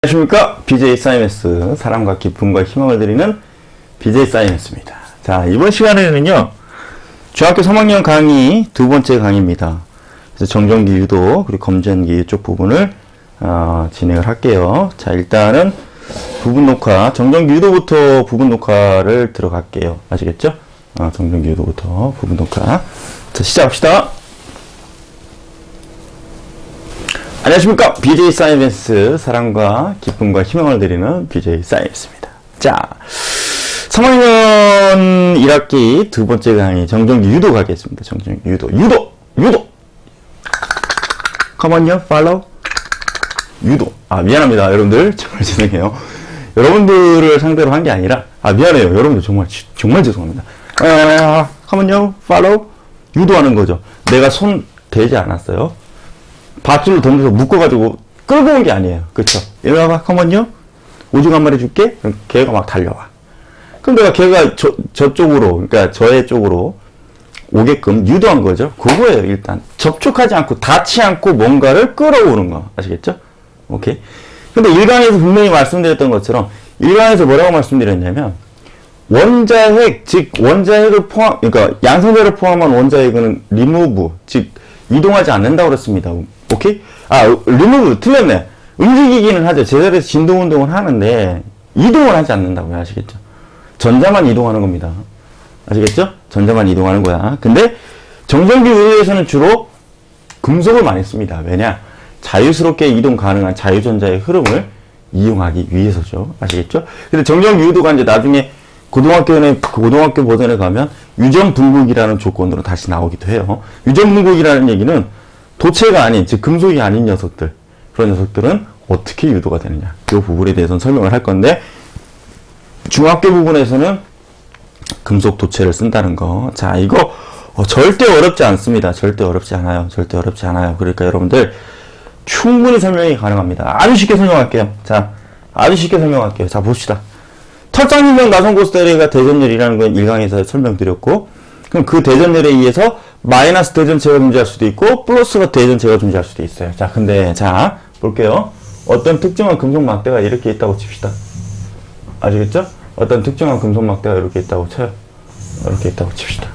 안녕하십니까. BJ 사이먼스, 사랑과 기쁨과 희망을 드리는 BJ 사이먼스입니다. 자, 이번 시간에는요, 중학교 3학년 강의 두 번째 강의입니다. 그래서 정전기 유도 그리고 검전기 이쪽 부분을 진행을 할게요. 자, 일단은 부분 녹화, 정전기 유도부터 부분 녹화를 들어갈게요. 아시겠죠? 정전기 유도부터 부분 녹화. 자, 시작합시다. 안녕하십니까. BJ 사이먼스, 사랑과 기쁨과 희망을 드리는 BJ 사이먼스입니다. 자, 3학년 1학기 두 번째 강의 정전기 유도 가겠습니다. 정전기 유도. Come on, you follow. 유도. 미안합니다. 여러분들. 정말 죄송해요. 여러분들을 상대로 한 게 아니라, 미안해요. 여러분들 정말 죄송합니다. Come on, you follow. 유도하는 거죠. 내가 손 대지 않았어요. 밧줄로 던져서 묶어가지고 끌고 온 게 아니에요. 그쵸? 이리 와봐. 컴온요. 오징어 한 마리 줄게. 그럼 걔가 막 달려와. 그럼 내가 걔가 저쪽으로, 그러니까 저의 쪽으로 오게끔 유도한 거죠. 그거예요, 일단. 접촉하지 않고, 닿지 않고 뭔가를 끌어오는 거. 아시겠죠? 오케이. 근데 1강에서 분명히 말씀드렸던 것처럼, 1강에서 뭐라고 말씀드렸냐면, 원자핵, 즉, 원자핵을 그러니까 양성자를 포함한 원자핵은 remove, 즉, 이동하지 않는다고 그랬습니다. 오케이? remove, 틀렸네. 움직이기는 하죠. 제자리에서 진동 운동을 하는데, 이동을 하지 않는다고요. 아시겠죠? 전자만 이동하는 겁니다. 아시겠죠? 전자만 이동하는 거야. 근데, 정전기 유도에서는 주로 금속을 많이 씁니다. 왜냐? 자유스럽게 이동 가능한 자유전자의 흐름을 이용하기 위해서죠. 아시겠죠? 근데 정전기 유도가 이제 나중에 고등학교 버전에 가면 유전분극이라는 조건으로 다시 나오기도 해요. 유전분극이라는 얘기는 도체가 아닌, 즉 금속이 아닌 녀석들, 그런 녀석들은 어떻게 유도가 되느냐, 이 부분에 대해서는 설명을 할 건데, 중학교 부분에서는 금속 도체를 쓴다는 거. 자, 이거 절대 어렵지 않습니다. 절대 어렵지 않아요. 절대 어렵지 않아요. 그러니까 여러분들 충분히 설명이 가능합니다. 아주 쉽게 설명할게요. 자, 아주 쉽게 설명할게요. 자, 봅시다. 철장유명 나선고스대례가 대전열이라는 건 1강에서 설명드렸고, 그럼 그 대전열에 의해서 마이너스 대전체가 존재할 수도 있고 플러스가 대전체가 존재할 수도 있어요. 자, 근데 자 볼게요. 어떤 특정한 금속 막대가 이렇게 있다고 칩시다. 아시겠죠? 어떤 특정한 금속 막대가 이렇게 있다고 쳐요. 이렇게 있다고 칩시다.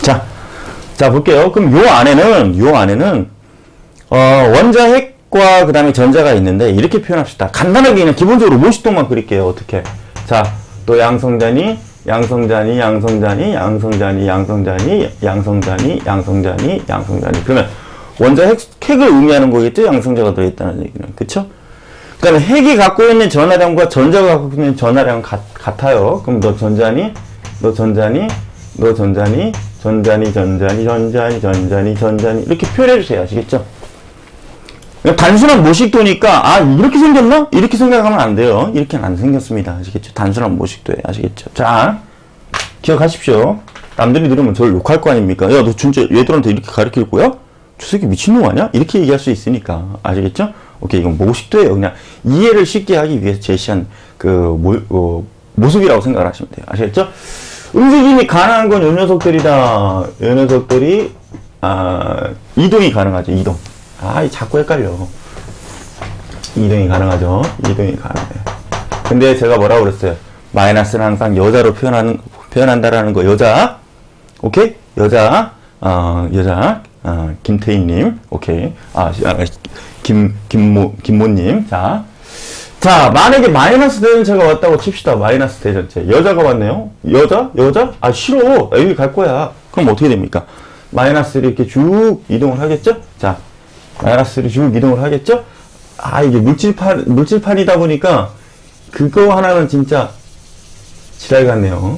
자 볼게요. 그럼 요 안에는 원자핵과 그 다음에 전자가 있는데, 이렇게 표현합시다. 간단하게 그냥 기본적으로 모식도만 그릴게요. 어떻게? 자, 또 양성자니. 그러면 원자핵을 의미하는 거겠죠? 양성자가 들어있다는 얘기는. 그쵸? 그 다음에 핵이 갖고 있는 전하량과 전자가 갖고 있는 전하량은 같아요. 그럼 너 전자니, 이렇게 표현해주세요. 아시겠죠? 단순한 모식도니까, 이렇게 생겼나? 이렇게 생각하면 안 돼요. 이렇게는 안 생겼습니다. 아시겠죠? 단순한 모식도예요. 아시겠죠? 자, 기억하십시오. 남들이 들으면 저를 욕할 거 아닙니까? 야, 너 진짜 얘들한테 이렇게 가르칠 거야? 저 새끼 미친놈 아니야? 이렇게 얘기할 수 있으니까. 아시겠죠? 오케이, 이건 모식도예요. 그냥 이해를 쉽게 하기 위해서 제시한 모습이라고 생각을 하시면 돼요. 아시겠죠? 움직임이 가능한 건 요 녀석들이다. 요 녀석들이, 이동이 가능하죠. 이동. 자꾸 헷갈려. 이동이 가능하죠. 이동이 가능해. 근데 제가 뭐라고 그랬어요? 마이너스는 항상 여자로 표현한다라는 거. 여자. 오케이? 여자. 김태희님. 오케이. 김모님. 자, 만약에 마이너스 대전체가 왔다고 칩시다. 마이너스 대전체. 여자가 왔네요. 여자? 싫어. 여기 갈 거야. 그럼 어떻게 됩니까? 마이너스를 이렇게 쭉 이동을 하겠죠? 자. 마이너스를 쭉 이동을 하겠죠? 이게 물질판이다 보니까, 그거 하나는 진짜, 지랄 같네요.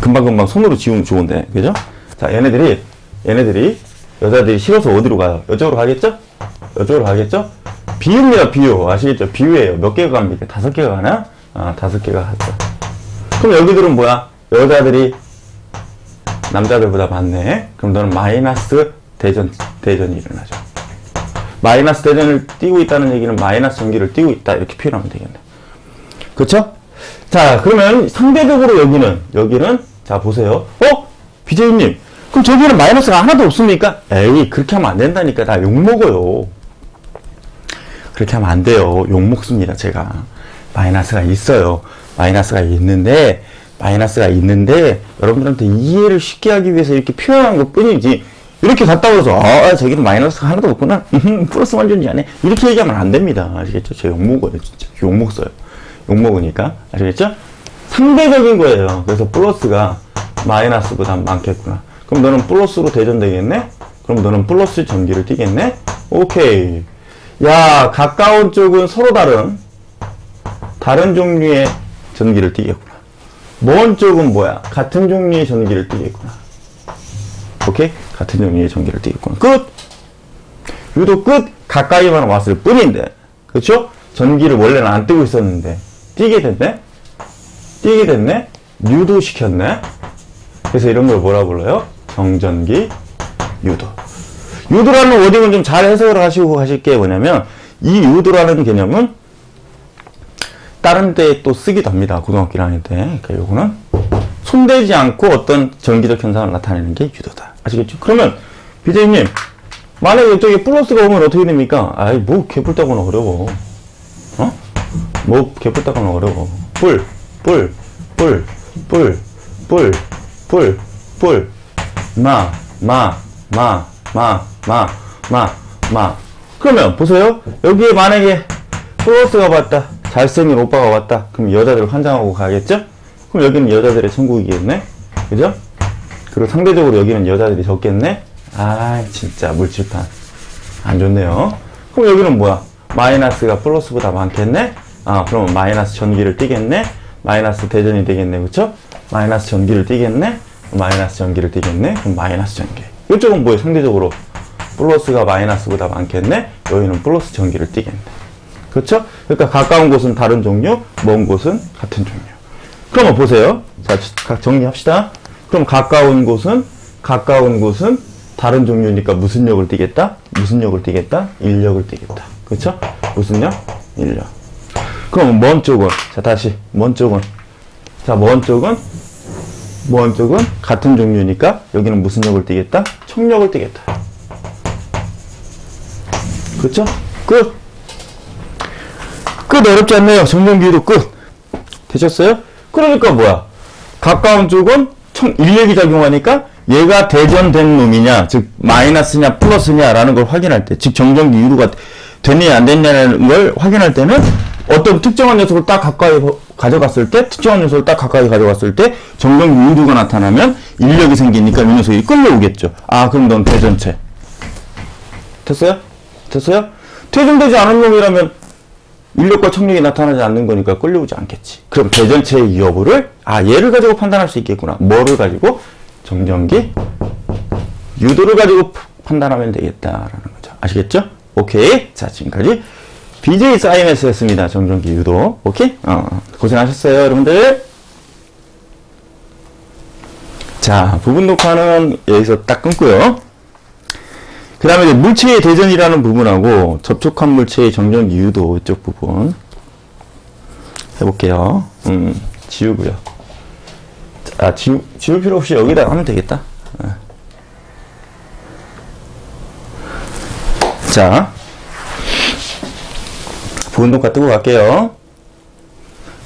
금방금방 손으로 지우면 좋은데, 그죠? 자, 얘네들이, 여자들이 싫어서 어디로 가요? 이쪽으로 가겠죠? 비유입니다, 비유. 아시겠죠? 비유예요. 몇 개가 갑니까? 5개가 가나? 5개가 갔어. 그럼 여기들은 뭐야? 여자들이 남자들보다 많네? 그럼 너는 마이너스 대전이 일어나죠. 마이너스 대전을 띄고 있다는 얘기는 마이너스 전기를 띄고 있다. 이렇게 표현하면 되겠네. 그쵸? 자, 그러면 상대적으로 여기는, 자, 보세요. BJ님, 그럼 저기는 마이너스가 하나도 없습니까? 에이, 그렇게 하면 안 된다니까. 나 욕먹어요. 그렇게 하면 안 돼요. 욕먹습니다, 제가. 마이너스가 있어요. 마이너스가 있는데, 여러분들한테 이해를 쉽게 하기 위해서 이렇게 표현한 것 뿐이지, 이렇게 갔다 오서, 저기는 마이너스가 하나도 없구나. 플러스만 존재하네. 이렇게 얘기하면 안 됩니다. 아시겠죠? 제가 욕먹어요, 진짜. 욕먹어요. 욕먹으니까. 아시겠죠? 상대적인 거예요. 그래서 플러스가 마이너스보다 많겠구나. 그럼 너는 플러스로 대전되겠네? 그럼 너는 플러스 전기를 띠겠네? 오케이. 야, 가까운 쪽은 서로 다른 종류의 전기를 띠겠구나. 먼 쪽은 뭐야? 같은 종류의 전기를 띠겠구나. 오케이? 같은 종류의 전기를 띠겠구나. 끝! 유도 끝! 가까이만 왔을 뿐인데. 그쵸? 전기를 원래는 안 뜨고 있었는데. 띠게 됐네? 유도 시켰네? 그래서 이런 걸 뭐라 불러요? 정전기 유도. 유도라는 워딩은 좀 잘 해석을 하시고 가실 게 뭐냐면, 이 유도라는 개념은 다른 데 또 쓰기도 합니다. 고등학교 1학년 때. 그러니까 요거는 손대지 않고 어떤 전기적 현상을 나타내는 게 유도다. 아시겠죠? 그러면 BJ님, 만약에 이쪽에 플러스가 오면 어떻게 됩니까? 아이, 뭐 개뿔 따고는 어려워. 뭐 개뿔 따고는 어려워. 뿔. 그러면 보세요. 여기에 만약에 플러스가 왔다. 잘생긴 오빠가 왔다. 그럼 여자들 환장하고 가겠죠? 그럼 여기는 여자들의 천국이겠네? 그죠? 그리고 상대적으로 여기는 여자들이 적겠네? 아, 진짜 물칠판. 안 좋네요. 그럼 여기는 뭐야? 마이너스가 플러스보다 많겠네? 그러면 마이너스 전기를 띠겠네? 마이너스 대전이 되겠네. 그쵸? 마이너스 전기를 띠겠네? 마이너스 전기를 띠겠네? 그럼 마이너스 전기. 이쪽은 뭐예요? 상대적으로 플러스가 마이너스보다 많겠네? 여기는 플러스 전기를 띠겠네. 그렇죠? 그러니까 가까운 곳은 다른 종류, 먼 곳은 같은 종류. 그러면 보세요. 자, 정리합시다. 그럼 가까운 곳은 다른 종류니까 무슨 역을 띠겠다? 인력을 띠겠다. 그렇죠? 무슨 역? 인력. 그럼 먼 쪽은? 자, 다시 먼 쪽은 같은 종류니까 여기는 무슨 역을 띠겠다? 청력을 띠겠다. 그렇죠? 끝 어렵지 않네요. 정전기도 끝. 되셨어요? 그러니까 뭐야? 가까운 쪽은 인력이 작용하니까 얘가 대전된 놈이냐, 즉 마이너스냐 플러스냐라는 걸 확인할 때, 즉 정전기 유도가 됐냐 안 됐냐는 걸 확인할 때는 어떤 특정한 녀석을 딱 가까이 가져갔을 때, 정전기 유도가 나타나면 인력이 생기니까 이 녀석이 끌려오겠죠. 그럼 넌 대전체. 됐어요? 퇴전되지 않은 놈이라면 인력과 청력이 나타나지 않는 거니까 끌려오지 않겠지. 그럼 대전체의 여부를 얘를 가지고 판단할 수 있겠구나. 뭐를 가지고? 정전기 유도를 가지고 판단하면 되겠다라는 거죠. 아시겠죠? 오케이. 자, 지금까지 BJ 사이먼스였습니다. 정전기 유도. 오케이? 고생하셨어요, 여러분들. 자, 부분 녹화는 여기서 딱 끊고요. 그 다음에 이제 물체의 대전이라는 부분하고 접촉한 물체의 정전기 유도 이쪽 부분 해볼게요. 지우고요. 지울 필요 없이 여기다 하면 되겠다. 자, 부분 녹화 뜨고 갈게요.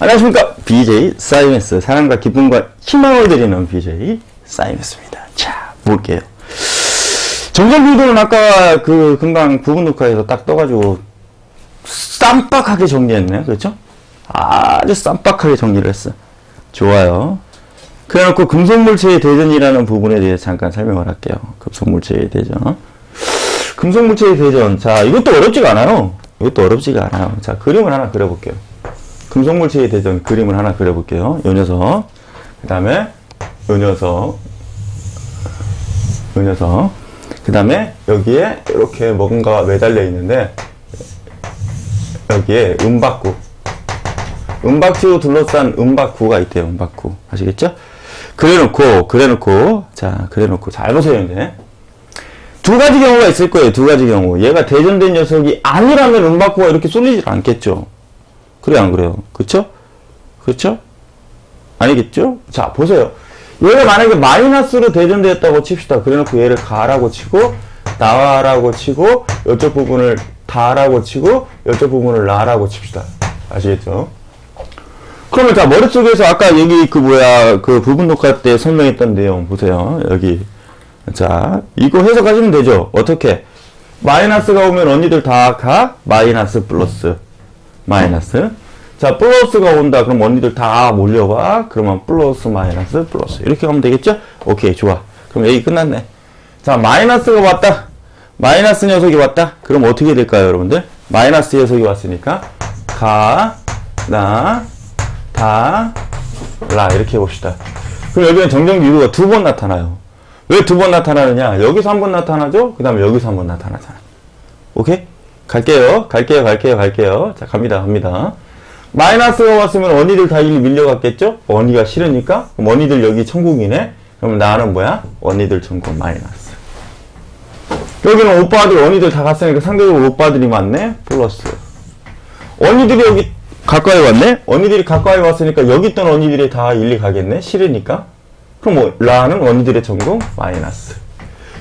안녕하십니까. BJ 사이먼스, 사랑과 기쁨과 희망을 드리는 BJ 사이먼스입니다. 자, 볼게요. 정전기 유도는 아까 금방 부분 녹화에서 딱 떠가지고 쌈박하게 정리했네. 그렇죠? 아주 쌈박하게 정리를 했어. 좋아요. 그래놓고 금속물체의 대전이라는 부분에 대해서 잠깐 설명을 할게요. 금속물체의 대전. 금속물체의 대전. 자, 이것도 어렵지가 않아요. 자, 그림을 하나 그려볼게요. 금속물체의 대전 그림을 하나 그려볼게요. 요 녀석. 그 다음에 요 녀석. 그 다음에 여기에 이렇게 뭔가 매달려 있는데 여기에 은박지로 둘러싼 은박구가 있대요. 은박구. 아시겠죠? 그래놓고 잘 보세요. 이제 두 가지 경우가 있을 거예요. 두 가지 경우. 얘가 대전된 녀석이 아니라면 은박구가 이렇게 쏠리질 않겠죠. 그래요, 안 그래요? 그쵸? 아니겠죠? 자, 보세요. 얘가 만약에 마이너스로 대전되었다고 칩시다. 그래놓고 얘를 가라고 치고 나와라고 치고 이쪽 부분을 다라고 치고 이쪽 부분을 라라고 칩시다. 아시겠죠? 그러면 자, 머릿속에서 아까 여기 그 부분 녹화 때 설명했던 내용 보세요. 여기. 자, 이거 해석하시면 되죠? 어떻게? 마이너스가 오면 언니들 다 가? 마이너스 플러스. 마이너스. 자, 플러스가 온다. 그럼 언니들 다 몰려와. 그러면 플러스 마이너스 플러스. 이렇게 가면 되겠죠? 오케이, 좋아. 그럼 여기 끝났네. 자, 마이너스가 왔다. 마이너스 녀석이 왔다. 그럼 어떻게 될까요, 여러분들? 마이너스 녀석이 왔으니까 가, 나, 다, 라 이렇게 해봅시다. 그럼 여기는 정정기 유도가 두 번 나타나요. 왜 두 번 나타나느냐? 여기서 한 번 나타나죠? 그 다음에 여기서 한 번 나타나잖아. 오케이? 갈게요. 자, 갑니다. 마이너스가 왔으면 언니들 다 일리 밀려갔겠죠? 언니가 싫으니까. 그럼 언니들 여기 천국이네? 그럼 나는 뭐야? 언니들 천국 마이너스. 여기는 오빠들, 언니들 다 갔으니까 상대적으로 오빠들이 많네? 플러스. 언니들이 여기 가까이 왔네? 언니들이 가까이 왔으니까 여기 있던 언니들이 다 일리 가겠네? 싫으니까. 그럼 뭐, 라는 언니들의 천국 마이너스.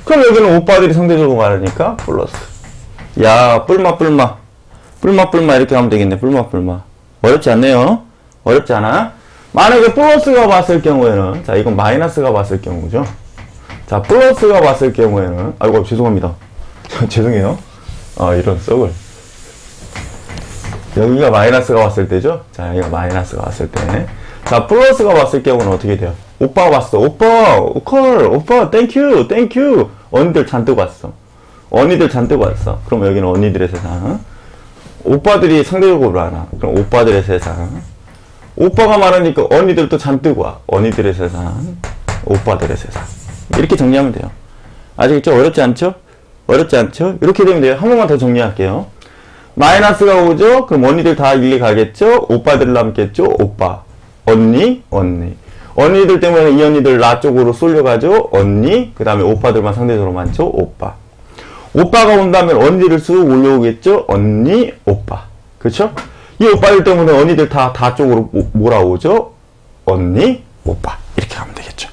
그럼 여기는 오빠들이 상대적으로 많으니까 플러스. 야, 뿔마 이렇게 하면 되겠네. 뿔마. 어렵지 않네요. 어렵지 않아? 만약에 플러스가 왔을 경우에는, 자, 이건 마이너스가 왔을 경우죠. 자, 플러스가 왔을 경우에는, 아이고, 죄송합니다. 죄송해요. 이런 썩을. 여기가 마이너스가 왔을 때죠? 자, 여기가 마이너스가 왔을 때. 자, 플러스가 왔을 경우는 어떻게 돼요? 오빠 왔어. 오빠, 땡큐. 언니들 잔뜩 왔어. 그럼 여기는 언니들의 세상. 오빠들이 상대적으로 많아. 그럼 오빠들의 세상. 오빠가 많으니까 언니들도 잔뜩 와. 언니들의 세상. 오빠들의 세상. 이렇게 정리하면 돼요. 아시겠죠? 어렵지 않죠? 이렇게 되면 돼요. 한 번만 더 정리할게요. 마이너스가 오죠? 그럼 언니들 다 일리 가겠죠? 오빠들 남겠죠? 오빠. 언니. 언니들 때문에 이 언니들 나 쪽으로 쏠려가죠? 언니. 그 다음에 오빠들만 상대적으로 많죠? 오빠. 오빠가 온다면 언니를 쑥 올려오겠죠? 언니, 오빠. 그쵸? 이 오빠들 때문에 언니들 다 쪽으로 몰아오죠? 언니, 오빠. 이렇게 하면 되겠죠.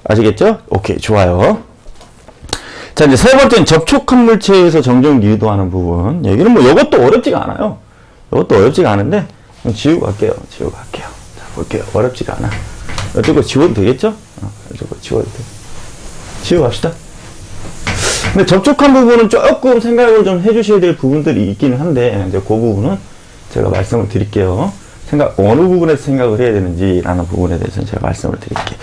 아시겠죠? 오케이, 좋아요. 자, 이제 세 번째는 접촉한 물체에서 정전기 유도하는 부분. 여기는 뭐 이것도 어렵지가 않아요. 이것도 어렵지가 않은데 지우고 갈게요. 자, 볼게요. 어렵지가 않아. 이쪽으로 지워도 되겠죠? 이쪽으로 지워도 돼. 지우고 갑시다. 근데 접촉한 부분은 조금 생각을 좀 해주셔야 될 부분들이 있기는 한데, 이제 그 부분은 제가 말씀을 드릴게요. 어느 부분에서 생각을 해야 되는지라는 부분에 대해서는 제가 말씀을 드릴게요.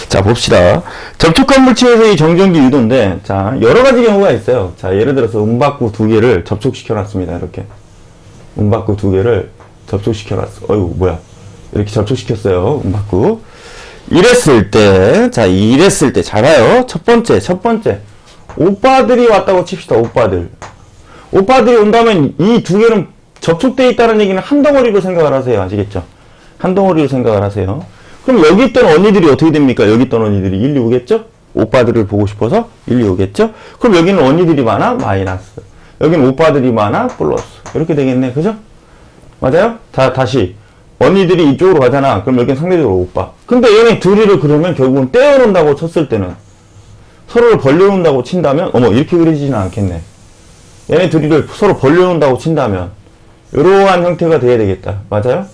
자, 봅시다. 접촉한 물체에서의 정전기 유도인데, 자, 여러 가지 경우가 있어요. 자, 예를 들어서 음박구 두 개를 접촉시켜 놨습니다. 이렇게. 음박구 두 개를 접촉시켜 놨어. 어이구, 뭐야. 이렇게 접촉시켰어요. 음박구. 이랬을 때, 잘 봐요. 첫 번째. 오빠들이 왔다고 칩시다. 오빠들이 온다면 이 두 개는 접촉되어 있다는 얘기는 한 덩어리로 생각을 하세요. 아시겠죠? 한 덩어리로 생각을 하세요. 그럼 여기 있던 언니들이 어떻게 됩니까? 여기 있던 언니들이 일리 오겠죠? 오빠들을 보고 싶어서 일리 오겠죠? 그럼 여기는 언니들이 많아? 마이너스. 여기는 오빠들이 많아? 플러스. 이렇게 되겠네. 그죠? 맞아요? 자, 다시. 언니들이 이쪽으로 가잖아. 그럼 여기는 상대적으로 오빠. 근데 얘네 둘이를 그러면 결국은 떼어놓는다고 쳤을 때는 서로를 벌려놓는다고 친다면 이렇게 그려지지는 않겠네. 얘네 둘이를 서로 벌려놓는다고 친다면 이러한 형태가 돼야 되겠다. 맞아요?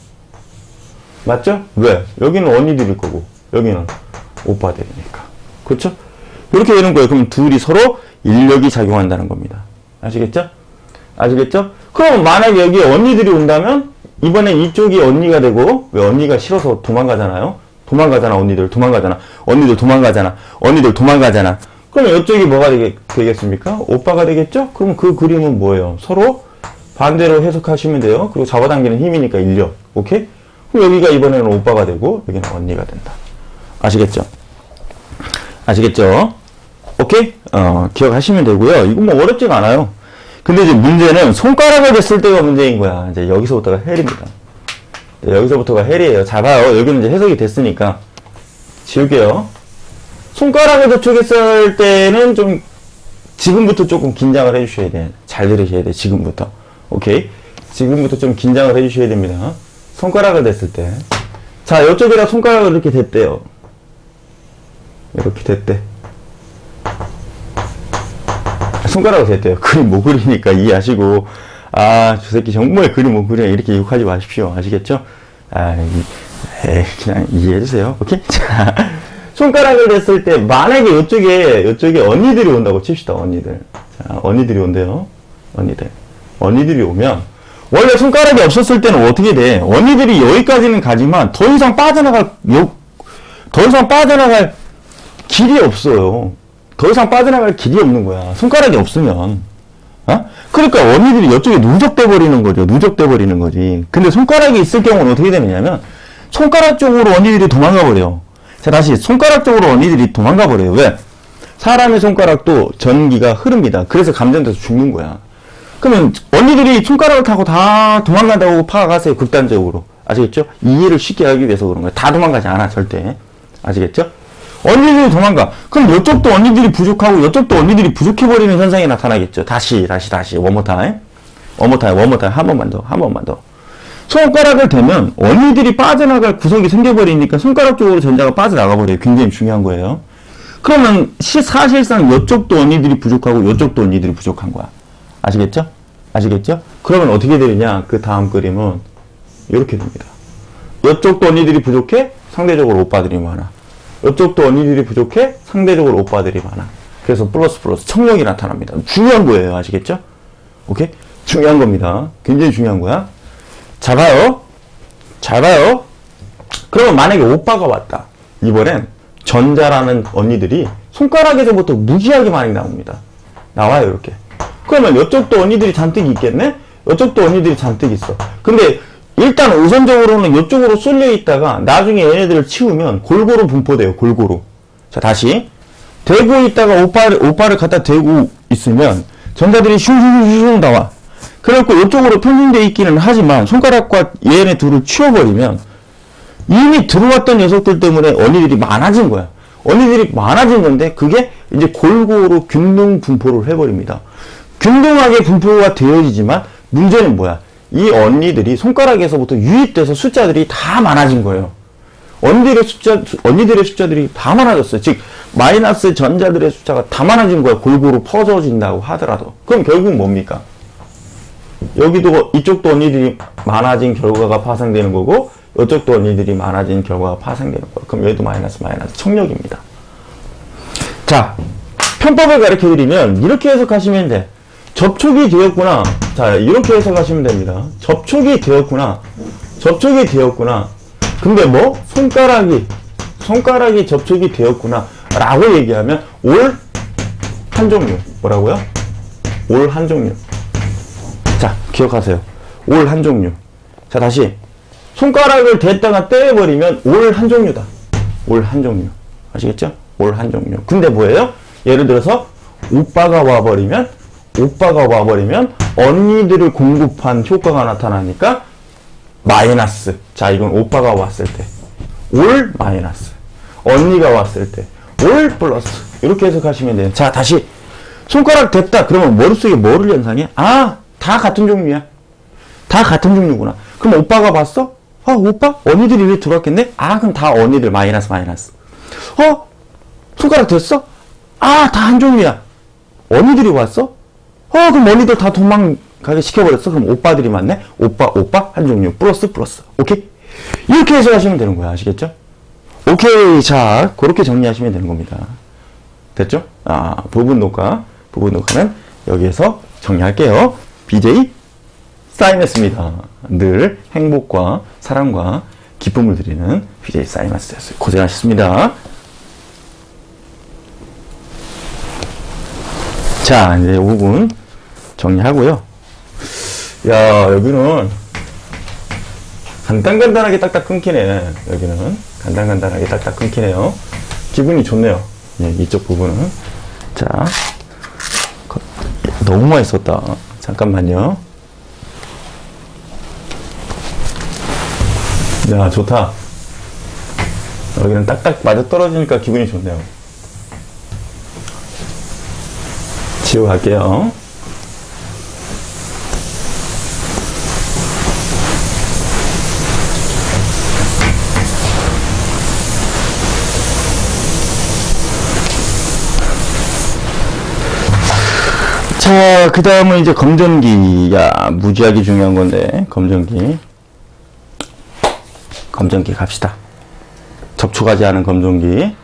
맞죠? 왜? 여기는 언니들일 거고 여기는 오빠들이니까. 그렇죠? 이렇게 되는 거예요. 그럼 둘이 서로 인력이 작용한다는 겁니다. 아시겠죠? 그럼 만약에 여기에 언니들이 온다면 이번엔 이쪽이 언니가 되고, 왜 언니가 싫어서 도망가잖아요? 언니들 도망가잖아. 그러면 이쪽이 뭐가 되겠습니까? 오빠가 되겠죠? 그럼 그 그림은 뭐예요? 서로 반대로 해석하시면 돼요. 그리고 잡아당기는 힘이니까 인력. 오케이? 그럼 여기가 이번에는 오빠가 되고, 여기는 언니가 된다. 아시겠죠? 오케이? 기억하시면 되고요. 이거 뭐 어렵지가 않아요. 근데 이제 문제는 손가락을 댔을 때가 문제인 거야. 이제 여기서부터가 헬입니다. 여기서부터가 헬이에요. 잘 봐요. 여기는 이제 해석이 됐으니까. 지울게요. 손가락을 접촉했을 때는 좀, 지금부터 조금 긴장을 해주셔야 돼. 잘 들으셔야 돼. 지금부터. 오케이? 지금부터 좀 긴장을 해주셔야 됩니다. 손가락을 댔을 때. 자, 이쪽에다 손가락을 이렇게 댔대요. 이렇게 댔대. 손가락을 댔대요. 그림 못 그리니까 이해하시고, 아, 저 새끼 정말 그림 못 그리냐, 이렇게 욕하지 마십시오. 아시겠죠? 아, 그냥 이해해주세요. 오케이? 자, 손가락을 댔을 때, 만약에 이쪽에 언니들이 온다고 칩시다, 언니들. 자, 언니들이 온대요. 언니들이 오면, 원래 손가락이 없었을 때는 어떻게 돼? 언니들이 여기까지는 가지만, 더 이상 빠져나갈 길이 없어요. 더 이상 빠져나갈 길이 없는 거야. 손가락이 없으면. 어? 그러니까 언니들이 이쪽에 누적돼 버리는 거죠. 누적돼 버리는 거지. 근데 손가락이 있을 경우는 어떻게 되느냐면, 손가락 쪽으로 언니들이 도망가 버려. 자, 다시 손가락 쪽으로 언니들이 도망가 버려요. 왜? 사람의 손가락도 전기가 흐릅니다. 그래서 감전돼서 죽는 거야. 그러면 언니들이 손가락을 타고 다 도망간다고 파악하세요. 극단적으로. 아시겠죠? 이해를 쉽게 하기 위해서 그런 거야. 다 도망가지 않아, 절대. 아시겠죠? 언니들이 도망가. 그럼 이쪽도 언니들이 부족하고 이쪽도 언니들이 부족해버리는 현상이 나타나겠죠. 다시. one more time. 한 번만 더. 손가락을 대면 언니들이 빠져나갈 구석이 생겨버리니까 손가락 쪽으로 전자가 빠져나가버려요. 굉장히 중요한 거예요. 그러면 사실상 이쪽도 언니들이 부족하고 이쪽도 언니들이 부족한 거야. 아시겠죠? 그러면 어떻게 되느냐? 그 다음 그림은 이렇게 됩니다. 이쪽도 언니들이 부족해? 상대적으로 오빠들이 많아. 이쪽도 언니들이 부족해? 상대적으로 오빠들이 많아. 그래서 플러스 청력이 나타납니다. 중요한 거예요. 아시겠죠? 오케이? 중요한 겁니다. 굉장히 중요한 거야. 잘 봐요. 그러면 만약에 오빠가 왔다. 이번엔 전자라는 언니들이 손가락에서부터 무지하게 많이 나옵니다. 나와요, 이렇게. 그러면 이쪽도 언니들이 잔뜩 있겠네? 이쪽도 언니들이 잔뜩 있어. 근데 일단 우선적으로는 이쪽으로 쏠려 있다가 나중에 얘네들을 치우면 골고루 분포돼요. 골고루. 자, 다시. 대고 있다가 오빠를 갖다 대고 있으면 전자들이 슝슝슝 나와. 그래갖고 이쪽으로 편중되어 있기는 하지만 손가락과 얘네 둘을 치워버리면 이미 들어왔던 녀석들 때문에 언니들이 많아진 거야. 언니들이 많아진 건데 그게 이제 골고루 균등 분포를 해버립니다. 균등하게 분포가 되어지지만 문제는 뭐야? 이 언니들이 손가락에서부터 유입돼서 숫자들이 다 많아진 거예요. 언니들의 숫자들이 다 많아졌어요. 즉, 마이너스 전자들의 숫자가 다 많아진 거야. 골고루 퍼져진다고 하더라도. 그럼 결국 뭡니까? 여기도, 이쪽도 언니들이 많아진 결과가 파생되는 거고, 이쪽도 언니들이 많아진 결과가 파생되는 거예요. 그럼 여기도 마이너스 청력입니다. 자, 편법을 가르쳐 드리면, 이렇게 해석하시면 돼. 접촉이 되었구나. 자, 이렇게 해석하시면 됩니다. 접촉이 되었구나. 근데 뭐? 손가락이 접촉이 되었구나. 라고 얘기하면, 올 한 종류. 뭐라고요? 올 한 종류. 자, 기억하세요. 올 한 종류. 자, 다시. 손가락을 댔다가 떼버리면 올 한 종류다. 올 한 종류. 아시겠죠? 올 한 종류. 근데 뭐예요? 예를 들어서, 오빠가 와버리면 언니들을 공급한 효과가 나타나니까 마이너스. 자, 이건 오빠가 왔을 때 올 마이너스, 언니가 왔을 때 올 플러스. 이렇게 해석하시면 돼요. 자, 다시 손가락 댔다. 그러면 머릿속에 뭐를 연상해? 아, 다 같은 종류야. 다 같은 종류구나. 그럼 오빠가 봤어? 오빠? 언니들이 왜 들어왔겠네? 아, 그럼 다 언니들 마이너스. 손가락 댔어? 아, 다 한 종류야. 언니들이 왔어? 그럼 언니들 다 도망가게 시켜버렸어? 그럼 오빠들이 맞네? 오빠, 한 종류. 플러스. 오케이? 이렇게 해석하시면 되는 거야. 아시겠죠? 오케이. 자, 그렇게 정리하시면 되는 겁니다. 됐죠? 부분 녹화는 여기에서 정리할게요. BJ 사이머스입니다. 늘 행복과 사랑과 기쁨을 드리는 BJ 사이머스였어요. 고생하셨습니다. 자, 이제 5분 정리하고요. 야, 여기는 간단하게 딱딱 끊기네. 여기는 간단하게 딱딱 끊기네요. 기분이 좋네요. 예, 이쪽 부분은. 자, 너무 많이 썼다. 잠깐만요. 야, 좋다. 여기는 딱딱 맞아 떨어지니까 기분이 좋네요. 지워 갈게요. 자, 그 다음은 이제 검전기. 야, 무지하게 중요한 건데, 검전기. 검전기 갑시다. 접촉하지 않은 검전기.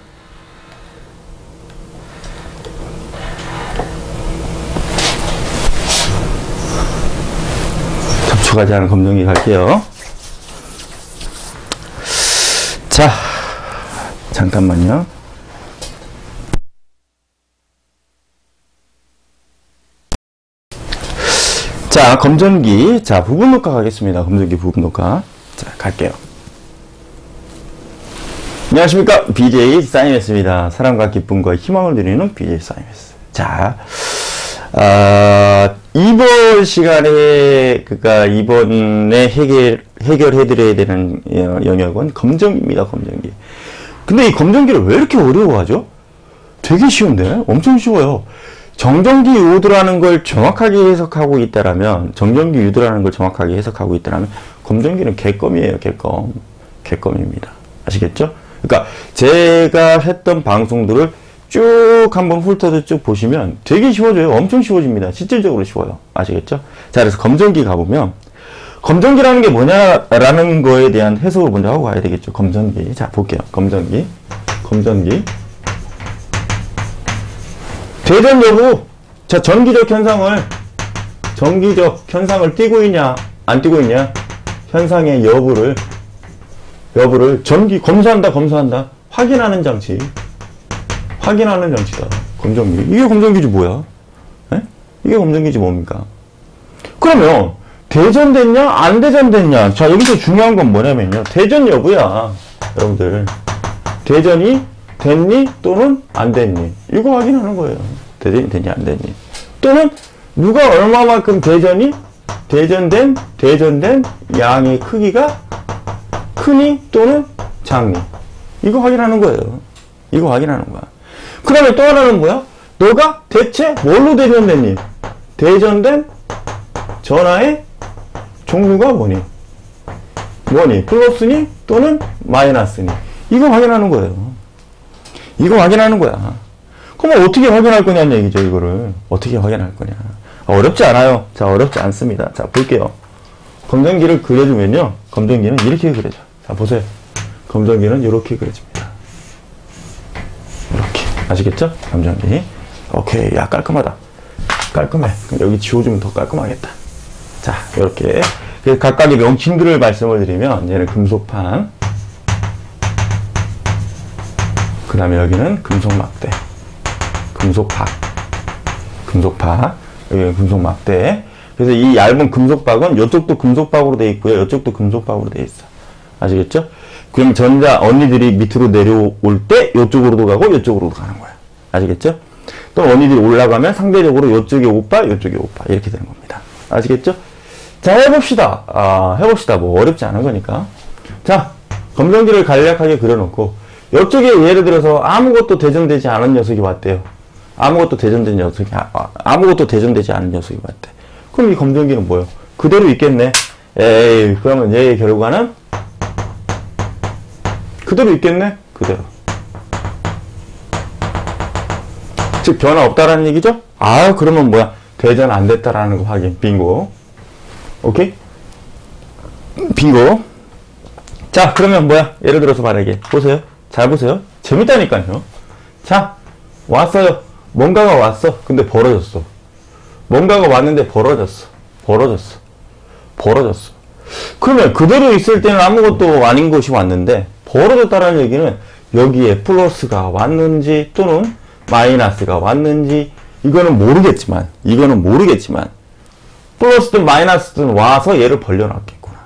접촉하지 않은 검전기 갈게요. 자, 잠깐만요. 자, 검전기. 자, 부분 녹화 가겠습니다. 검전기 부분 녹화. 자, 갈게요. 안녕하십니까. BJ 사이메스입니다. 사랑과 기쁨과 희망을 드리는 BJ 사이메스. 자, 이번 시간에, 그니까, 이번에 해결해드려야 되는 영역은 검전기입니다. 검전기. 근데 이 검전기를 왜 이렇게 어려워하죠? 되게 쉬운데? 엄청 쉬워요. 정전기 유도라는 걸 정확하게 해석하고 있다라면, 정전기 유도라는 걸 정확하게 해석하고 있다라면, 검전기는 개껌이에요, 개껌. 개껌입니다. 아시겠죠? 그러니까, 제가 했던 방송들을 쭉 한번 훑어서 쭉 보시면 되게 쉬워져요. 엄청 쉬워집니다. 실질적으로 쉬워요. 아시겠죠? 자, 그래서 검전기 가보면, 검전기라는 게 뭐냐라는 거에 대한 해석을 먼저 하고 가야 되겠죠. 검전기. 자, 볼게요. 검전기. 검전기. 대전 여부. 자, 전기적 현상을 띄고 있냐, 안 띄고 있냐. 현상의 여부를 검사한다. 확인하는 장치. 확인하는 장치다. 검전기. 이게 검전기지 뭐야? 에? 이게 검전기지 뭡니까? 그러면, 대전됐냐? 안 대전됐냐? 자, 여기서 중요한 건 뭐냐면요. 대전 여부야. 여러분들. 대전이 됐니? 또는 안 됐니? 이거 확인하는 거예요. 대전이 됐니? 안 됐니? 또는 누가 얼마만큼 대전된 양의 크기가 크니? 또는 작니? 이거 확인하는 거예요. 이거 확인하는 거야. 그 다음에 또 하나는 뭐야? 너가 대체 뭘로 대전됐니? 대전된 전하의 종류가 뭐니? 플러스니? 또는 마이너스니? 이거 확인하는 거예요. 이거 확인하는 거야. 그럼 어떻게 확인할 거냐는 얘기죠, 이거를. 어떻게 확인할 거냐. 어렵지 않아요. 자, 어렵지 않습니다. 자, 볼게요. 검전기를 그려주면요. 검전기는 이렇게 그려져. 자, 보세요. 검전기는 이렇게 그려집니다. 이렇게. 아시겠죠? 검전기. 오케이. 야, 깔끔하다. 깔끔해. 그럼 여기 지워주면 더 깔끔하겠다. 자, 이렇게. 각각의 명칭들을 말씀을 드리면, 얘는 금속판. 그 다음에 여기는 금속막대. 금속박. 여기는 금속막대. 그래서 이 얇은 금속박은 이쪽도 금속박으로 되어 있고요. 이쪽도 금속박으로 되어 있어. 아시겠죠? 그럼 언니들이 밑으로 내려올 때 이쪽으로도 가고 이쪽으로도 가는 거야. 아시겠죠? 또 언니들이 올라가면 상대적으로 이쪽에 오빠, 이쪽에 오빠. 이렇게 되는 겁니다. 아시겠죠? 자, 해봅시다. 해봅시다. 뭐 어렵지 않은 거니까. 자, 검전기를 간략하게 그려놓고 이쪽에 예를 들어서 아무것도 대전되지 않은 녀석이 왔대요. 아무것도 대전되지 않은 녀석이 왔대. 그럼 이 검전기는 뭐예요? 그대로 있겠네. 에이, 그러면 얘의 결과는 그대로 있겠네? 그대로. 즉, 변화 없다라는 얘기죠? 그러면 뭐야? 대전 안 됐다라는 거 확인. 빙고. 오케이? 빙고. 자, 그러면 뭐야? 예를 들어서 만약에. 보세요. 잘 보세요. 재밌다니까요. 자, 왔어요. 뭔가가 왔어. 근데 벌어졌어. 뭔가가 왔는데 벌어졌어. 그러면 그대로 있을 때는 아무것도 아닌 것이 왔는데 벌어졌다라는 얘기는 여기에 플러스가 왔는지 또는 마이너스가 왔는지 이거는 모르겠지만 플러스든 마이너스든 와서 얘를 벌려놨겠구나.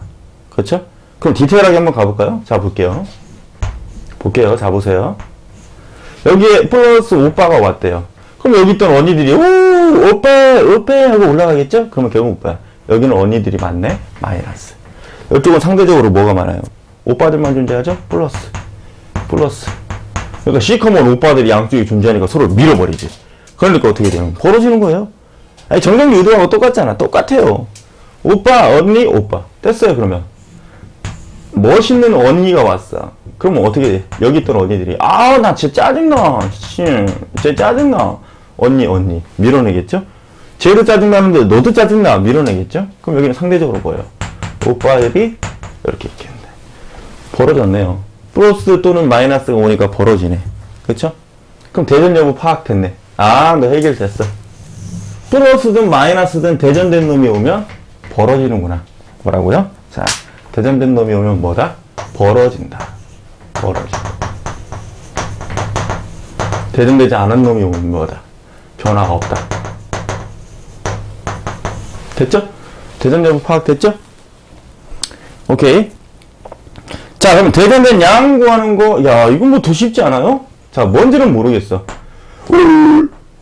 그렇죠? 그럼 디테일하게 한번 가볼까요? 자, 볼게요. 자, 보세요. 여기에 플러스 오빠가 왔대요. 그럼 여기 있던 언니들이 오빠 하고 올라가겠죠? 그러면 결국 오빠야. 여기는 언니들이 많네? 마이너스. 이쪽은 상대적으로 뭐가 많아요? 오빠들만 존재하죠? 플러스. 그러니까 시커먼 오빠들이 양쪽에 존재하니까 서로 밀어버리지. 그러니까 어떻게 되면 벌어지는 거예요. 아니, 정전기 유도하고 똑같잖아. 똑같아요. 오빠, 언니, 오빠. 됐어요, 그러면. 멋있는 언니가 왔어. 그러면 어떻게 돼? 여기 있던 언니들이 나 진짜 짜증나. 진짜 짜증나. 언니 밀어내겠죠? 쟤도 짜증나는데 너도 짜증나. 밀어내겠죠? 그럼 여기는 상대적으로 뭐예요? 오빠들이 이렇게 있겠네. 벌어졌네요. 플러스 또는 마이너스가 오니까 벌어지네. 그쵸? 그럼 대전 여부 파악됐네. 아, 너 해결됐어. 플러스든 마이너스든 대전된 놈이 오면 벌어지는구나. 뭐라고요? 자, 대전된 놈이 오면 뭐다? 벌어진다. 벌어진다. 대전되지 않은 놈이 오면 뭐다? 변화가 없다. 됐죠? 대전 여부 파악됐죠? 오케이. 자, 그럼 대전된 양 구하는 거, 야, 이건 뭐 더 쉽지 않아요? 자, 뭔지는 모르겠어.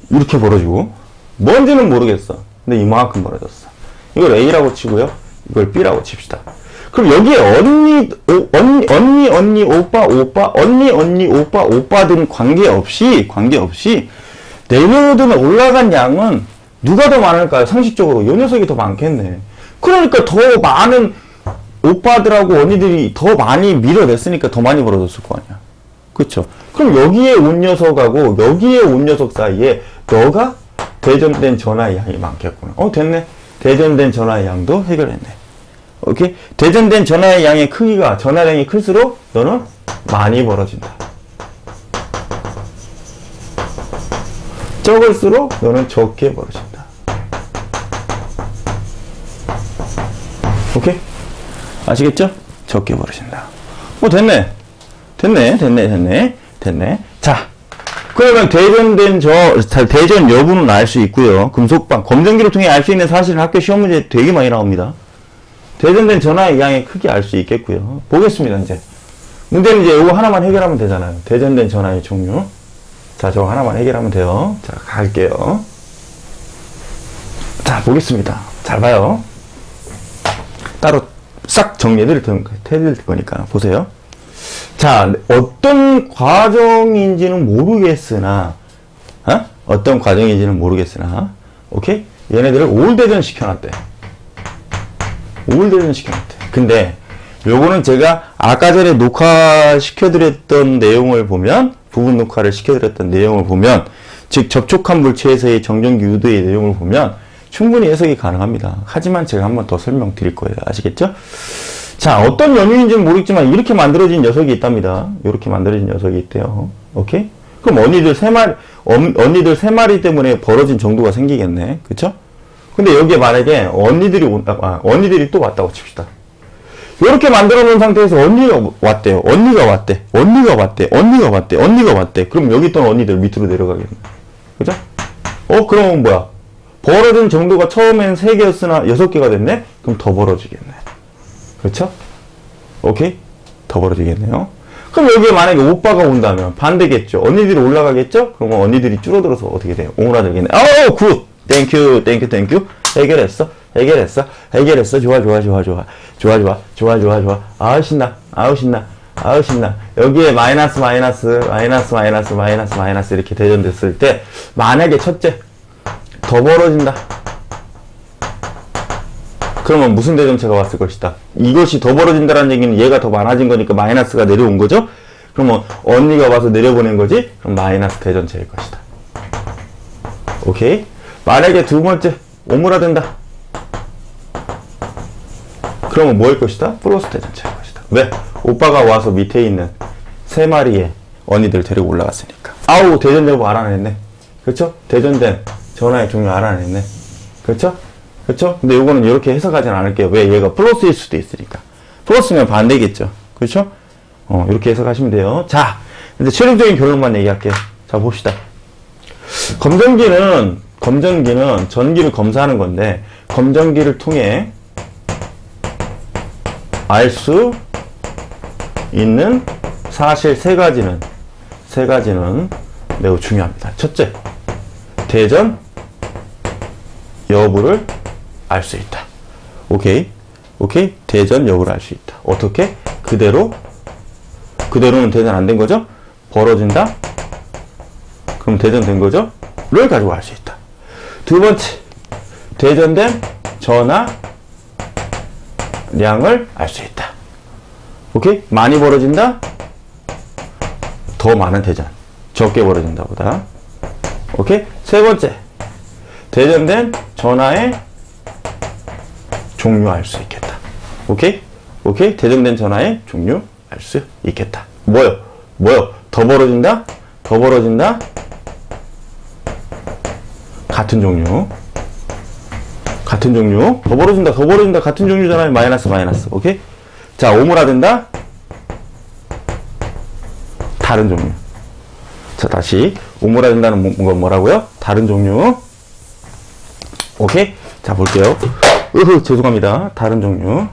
이렇게 벌어지고, 뭔지는 모르겠어. 근데 이만큼 벌어졌어. 이걸 A라고 치고요. 이걸 B라고 칩시다. 그럼 여기에 언니, 오빠, 언니, 오빠, 오빠들은 관계없이, 내려오든 올라간 양은 누가 더 많을까요? 상식적으로. 요 녀석이 더 많겠네. 그러니까 더 많은 오빠들하고 언니들이 더 많이 밀어냈으니까 더 많이 벌어졌을 거 아니야. 그쵸? 그럼 여기에 온 녀석하고 여기에 온 녀석 사이에 너가 대전된 전화의 양이 많겠구나. 됐네. 대전된 전화의 양도 해결했네. 오케이? 대전된 전화의 양의 크기가 전화량이 클수록 너는 많이 벌어진다. 적을수록 너는 적게 벌어진다. 오케이? 아시겠죠? 적게 벌어진다. 됐네. 자, 그러면 대전 여부는 알 수 있고요. 금속방, 검정기를 통해 알 수 있는 사실은 학교 시험 문제 되게 많이 나옵니다. 대전된 전화의 양의 크기 알 수 있겠고요. 보겠습니다, 이제. 문제는 이제 이거 하나만 해결하면 되잖아요. 대전된 전화의 종류. 자, 저거 하나만 해결하면 돼요. 자, 갈게요. 자, 보겠습니다. 잘 봐요. 따로 싹 정리해드릴 거니까 보세요. 자, 어떤 과정인지는 모르겠으나 오케이? 얘네들을 올대전 시켜놨대. 근데 요거는 제가 아까 전에 녹화시켜드렸던 내용을 보면, 부분 녹화를 시켜드렸던 내용을 보면, 즉 접촉한 물체에서의 정전기 유도의 내용을 보면 충분히 해석이 가능합니다. 하지만 제가 한번 더 설명드릴 거예요. 아시겠죠? 자, 어떤 연유인지는 모르겠지만 이렇게 만들어진 녀석이 있답니다. 이렇게 만들어진 녀석이 있대요. 오케이? 그럼 언니들 세 마리 때문에 벌어진 정도가 생기겠네. 그쵸? 근데 여기에 만약에 언니들이 또 왔다고 칩시다. 이렇게 만들어 놓은 상태에서 언니가 왔대요. 언니가 왔대. 그럼 여기 있던 언니들 밑으로 내려가겠네. 그죠? 그러면 뭐야? 벌어진 정도가 처음엔 3개였으나 6개가 됐네? 그럼 더 벌어지겠네. 그렇죠? 오케이? 더 벌어지겠네요. 그럼 여기에 만약에 오빠가 온다면 반대겠죠. 언니들이 올라가겠죠? 그러면 언니들이 줄어들어서 어떻게 돼요? 오므라들겠네. 굿! 땡큐. 해결했어. 좋아. 아우 신나. 여기에 마이너스 이렇게 대전됐을 때 만약에 첫째 더 벌어진다. 그러면 무슨 대전체가 왔을 것이다. 이것이 더 벌어진다는 얘기는 얘가 더 많아진 거니까 마이너스가 내려온 거죠. 그러면 언니가 와서 내려보낸 거지. 그럼 마이너스 대전체일 것이다. 오케이? 만약에 두 번째 오므라든다. 그러면 뭐일 것이다? 플러스 대전체일 것이다. 왜? 오빠가 와서 밑에 있는 3마리의 언니들 데리고 올라갔으니까. 아우, 대전 여부 알아냈네. 그렇죠? 대전된 전화의 종류 알아냈네. 그렇죠? 근데 요거는 이렇게 해석하진 않을게요. 왜? 얘가 플러스일 수도 있으니까. 플러스면 반대겠죠. 그렇죠? 이렇게 해석하시면 돼요. 자, 이제 최종적인 결론만 얘기할게요. 자, 봅시다. 검정기는 전기를 검사하는 건데, 검정기를 통해 알 수 있는 사실 세 가지는 매우 중요합니다. 첫째, 대전 여부를 알 수 있다. 오케이? 대전 여부를 알 수 있다. 어떻게? 그대로는 대전 안 된 거죠? 벌어진다? 그럼 대전된 거죠? 를 가지고 알 수 있다. 두 번째, 대전된 전화량을 알 수 있다. 오케이? 많이 벌어진다? 더 많은 대전. 적게 벌어진다 보다. 오케이? 세 번째, 대전된 전화의 종료할 수 있겠다. 오케이? 오케이? 대정된 전화의 종료할 수 있겠다. 뭐요? 더 벌어진다? 더 벌어진다? 같은 종류. 같은 종류. 더 벌어진다. 같은 종류 전화의 마이너스. 오케이? 자, 오므라든다? 다른 종류. 자, 다시. 오므라든다는 뭐라고요? 다른 종류. 오케이? 자, 볼게요. 죄송합니다. 다른 종류.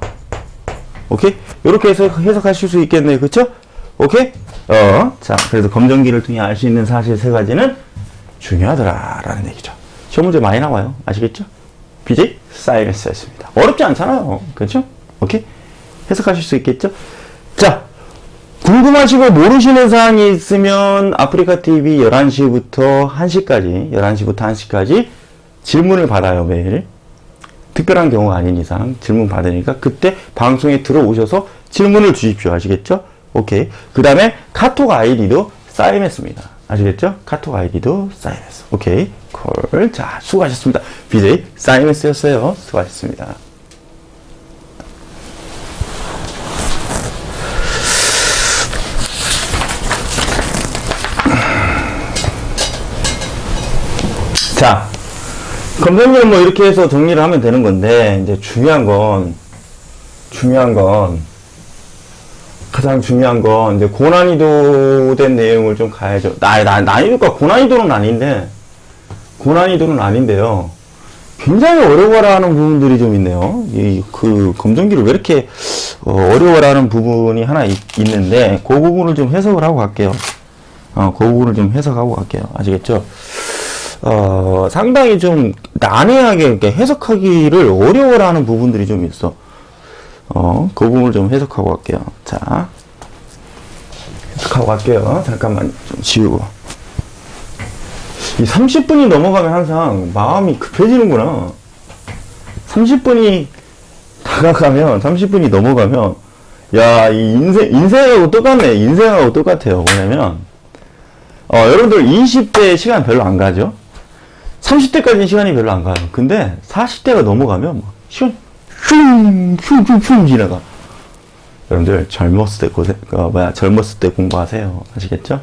오케이? 이렇게 해서 해석하실 수 있겠네요. 그쵸? 오케이? 자, 그래서 검정기를 통해 알 수 있는 사실 세 가지는 중요하더라. 라는 얘기죠. 시험 문제 많이 나와요. 아시겠죠? BJ 사이렌스였습니다. 어렵지 않잖아요. 그렇죠? 오케이? 해석하실 수 있겠죠? 자, 궁금하시고 모르시는 사항이 있으면 아프리카TV 11시부터 1시까지 질문을 받아요. 매일. 특별한 경우가 아닌 이상 질문 받으니까 그때 방송에 들어오셔서 질문을 주십시오. 아시겠죠? 오케이. 그 다음에 카톡 아이디도 사이메스입니다. 아시겠죠? 카톡 아이디도 사이메스. 오케이. 콜. 자, 수고하셨습니다. BJ 사이메스였어요. 수고하셨습니다. 자, 검정기는 뭐 이렇게 해서 정리를 하면 되는 건데, 이제 가장 중요한 건, 이제 고난이도 된 내용을 좀 가야죠. 난이도가 고난이도는 아닌데요. 굉장히 어려워라 하는 부분들이 좀 있네요. 검정기를 왜 이렇게, 어려워라 하는 부분이 하나 있는데, 그 부분을 좀 해석을 하고 갈게요. 아시겠죠? 상당히 좀 난해하게 이렇게 해석하기를 어려워라 하는 부분들이 좀 있어. 그 부분을 좀 해석하고 갈게요. 자, 해석하고 갈게요. 잠깐만 좀 지우고. 이 30분이 넘어가면 항상 마음이 급해지는구나. 30분이 넘어가면, 야, 이 인생하고 똑같네. 인생하고 똑같아요. 뭐냐면, 여러분들 20대 시간 별로 안 가죠? 30대까지는 시간이 별로 안 가요. 근데 40대가 넘어가면 시간 슝 지나가. 여러분들 젊었을 때 공부하세요. 아시겠죠?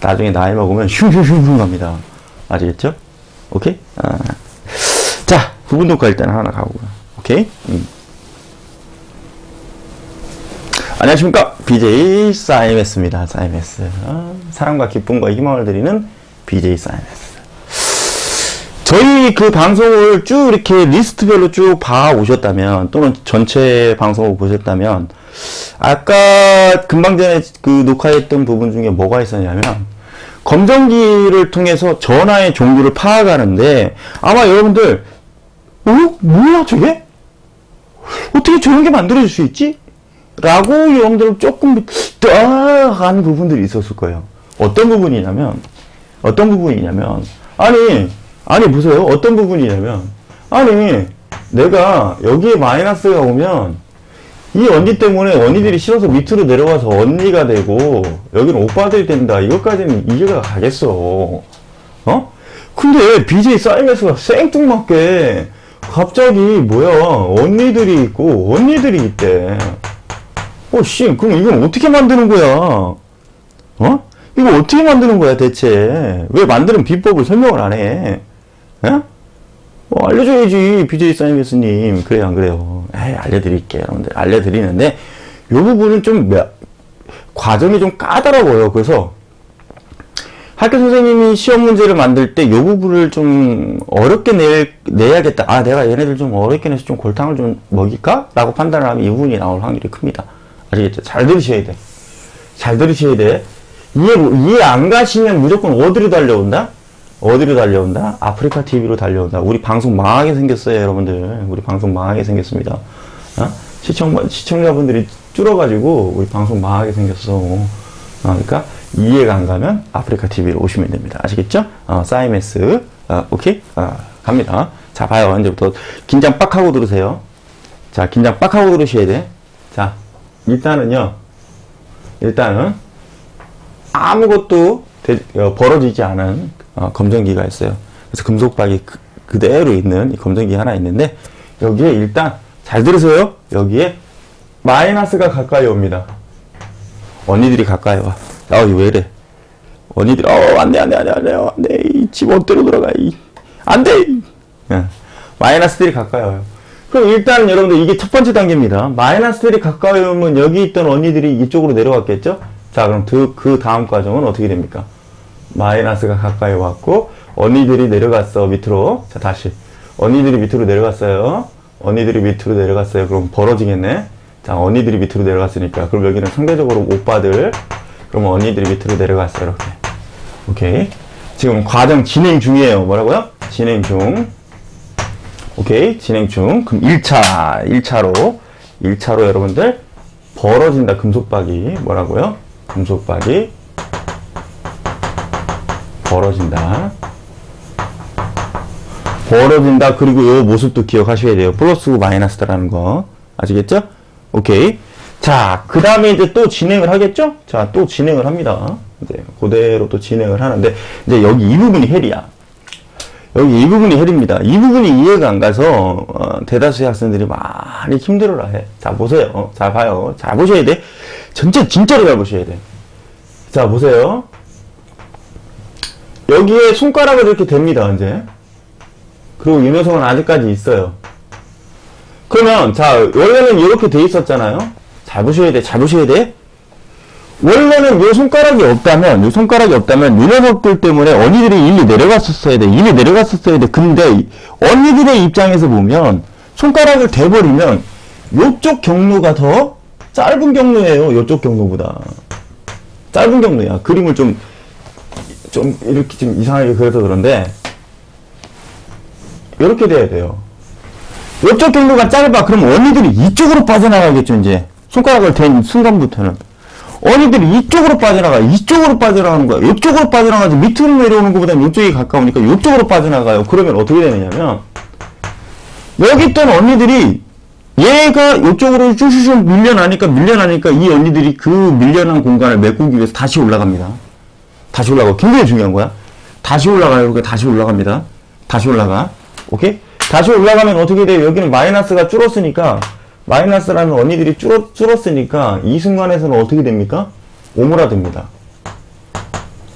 나중에 나이 먹으면 슝 갑니다. 아시겠죠? 오케이? 자, 부분 녹화 일단 하나 가고요. 오케이? 안녕하십니까? BJ 사이메스입니다. 사이메스. 사랑과 기쁨과 희망을 드리는 BJ 사이메스. 저희 그 방송을 쭉 이렇게 리스트별로 쭉 봐오셨다면, 또는 전체 방송을 보셨다면, 아까 금방 전에 그 녹화했던 부분 중에 뭐가 있었냐면, 검정기를 통해서 전화의 종류를 파악하는데, 아마 여러분들, 뭐야 저게? 어떻게 저런 게 만들어질 수 있지? 라고 여러분들 조금 하는 부분들이 있었을 거예요. 어떤 부분이냐면, 아니 보세요. 어떤 부분이냐면, 내가 여기에 마이너스가 오면 이 언니 때문에 언니들이 싫어서 밑으로 내려와서 언니가 되고 여기는 오빠들이 된다. 이것까지는 이해가 가겠어. 근데 BJ 사이메스가 생뚱맞게 갑자기 언니들이 있고 언니들이 있대. 그럼 이건 어떻게 만드는 거야? 이거 어떻게 만드는 거야, 대체? 왜 만드는 비법을 설명을 안 해? 알려줘야지, BJ 사이메스님. 그래요, 안 그래요? 알려드릴게요, 여러분들. 알려드리는데, 요 부분은 좀, 과정이 좀 까다로워요. 그래서, 학교 선생님이 시험 문제를 만들 때 요 부분을 좀 어렵게 내야겠다. 내가 얘네들 좀 어렵게 내서 좀 골탕을 좀 먹일까? 라고 판단을 하면 이 부분이 나올 확률이 큽니다. 아시겠죠? 잘 들으셔야 돼. 이해 안 가시면 무조건 어디로 달려온다? 아프리카TV로 달려온다. 우리 방송 망하게 생겼어요, 여러분들. 우리 방송 망하게 생겼습니다. 시청자분들이 줄어가지고 우리 방송 망하게 생겼어. 그러니까 이해가 안 가면 아프리카TV로 오시면 됩니다. 아시겠죠? 사이메스. 오케이? 갑니다. 자, 봐요. 이제부터 긴장 빡 하고 들으세요. 자, 긴장 빡 하고 들으셔야 돼. 자, 일단은 아무것도 벌어지지 않은 검정기가 있어요. 그래서 금속박이 그대로 있는 이 검정기 하나 있는데 여기에 일단 잘 들으세요. 여기에 마이너스가 가까이 옵니다. 언니들이 가까이 와. 왜 이래? 언니들이 안돼 집 어디로 들어가 안돼. 마이너스들이 가까이 와요. 그럼 일단 여러분들 이게 첫 번째 단계입니다. 마이너스들이 가까이 오면 여기 있던 언니들이 이쪽으로 내려갔겠죠? 자, 그럼 그 다음 과정은 어떻게 됩니까? 마이너스가 가까이 왔고 언니들이 내려갔어 밑으로. 자, 다시 언니들이 밑으로 내려갔어요. 언니들이 밑으로 내려갔어요. 그럼 벌어지겠네. 자, 언니들이 밑으로 내려갔으니까 그럼 여기는 상대적으로 오빠들. 그럼 언니들이 밑으로 내려갔어요. 이렇게. 오케이. 지금 과정 진행 중이에요. 뭐라고요? 진행 중. 오케이. 진행 중. 그럼 1차로 여러분들 벌어진다. 금속박이. 뭐라고요? 금속박이 벌어진다. 그리고 요 모습도 기억하셔야 돼요. 플러스고 마이너스다라는 거. 아시겠죠? 오케이. 자, 그 다음에 이제 또 진행을 하겠죠? 자, 또 진행을 합니다. 이제 그대로 또 진행을 하는데, 이제 여기 이 부분이 헬이야. 여기 이 부분이 헬입니다. 이 부분이 이해가 안 가서, 대다수의 학생들이 많이 힘들어라 해. 자, 보세요. 자, 봐요. 잘 보셔야 돼. 전체 진짜로 잘 보셔야 돼. 자, 보세요. 여기에 손가락을 이렇게 댑니다, 이제. 그리고 이 녀석은 아직까지 있어요. 그러면, 자, 원래는 이렇게 돼 있었잖아요? 잘 보셔야 돼. 원래는 요 손가락이 없다면, 이 녀석들 때문에 언니들이 일리 내려갔었어야 돼. 근데, 언니들의 입장에서 보면, 손가락을 대버리면, 요쪽 경로가 더 짧은 경로예요. 요쪽 경로보다. 짧은 경로야. 그림을 좀 이렇게 좀 이상하게 그려서 그런데, 이렇게 돼야 돼요. 이쪽 경로가 짧아. 그럼 언니들이 이쪽으로 빠져나가겠죠, 이제. 손가락을 댄 순간부터는. 언니들이 이쪽으로 빠져나가는 거야. 이쪽으로 빠져나가지. 밑으로 내려오는 것보다는 이쪽이 가까우니까 이쪽으로 빠져나가요. 그러면 어떻게 되느냐면, 여기 있던 언니들이, 얘가 이쪽으로 쭈쭈쭈 밀려나니까 이 언니들이 그 밀려난 공간을 메꾸기 위해서 다시 올라갑니다. 굉장히 중요한 거야. 다시 올라가요. 다시 올라갑니다. 다시 올라가. 오케이? 다시 올라가면 어떻게 돼요? 여기는 마이너스가 줄었으니까, 마이너스라는 언니들이 줄었으니까, 이 순간에서는 어떻게 됩니까? 오므라듭니다.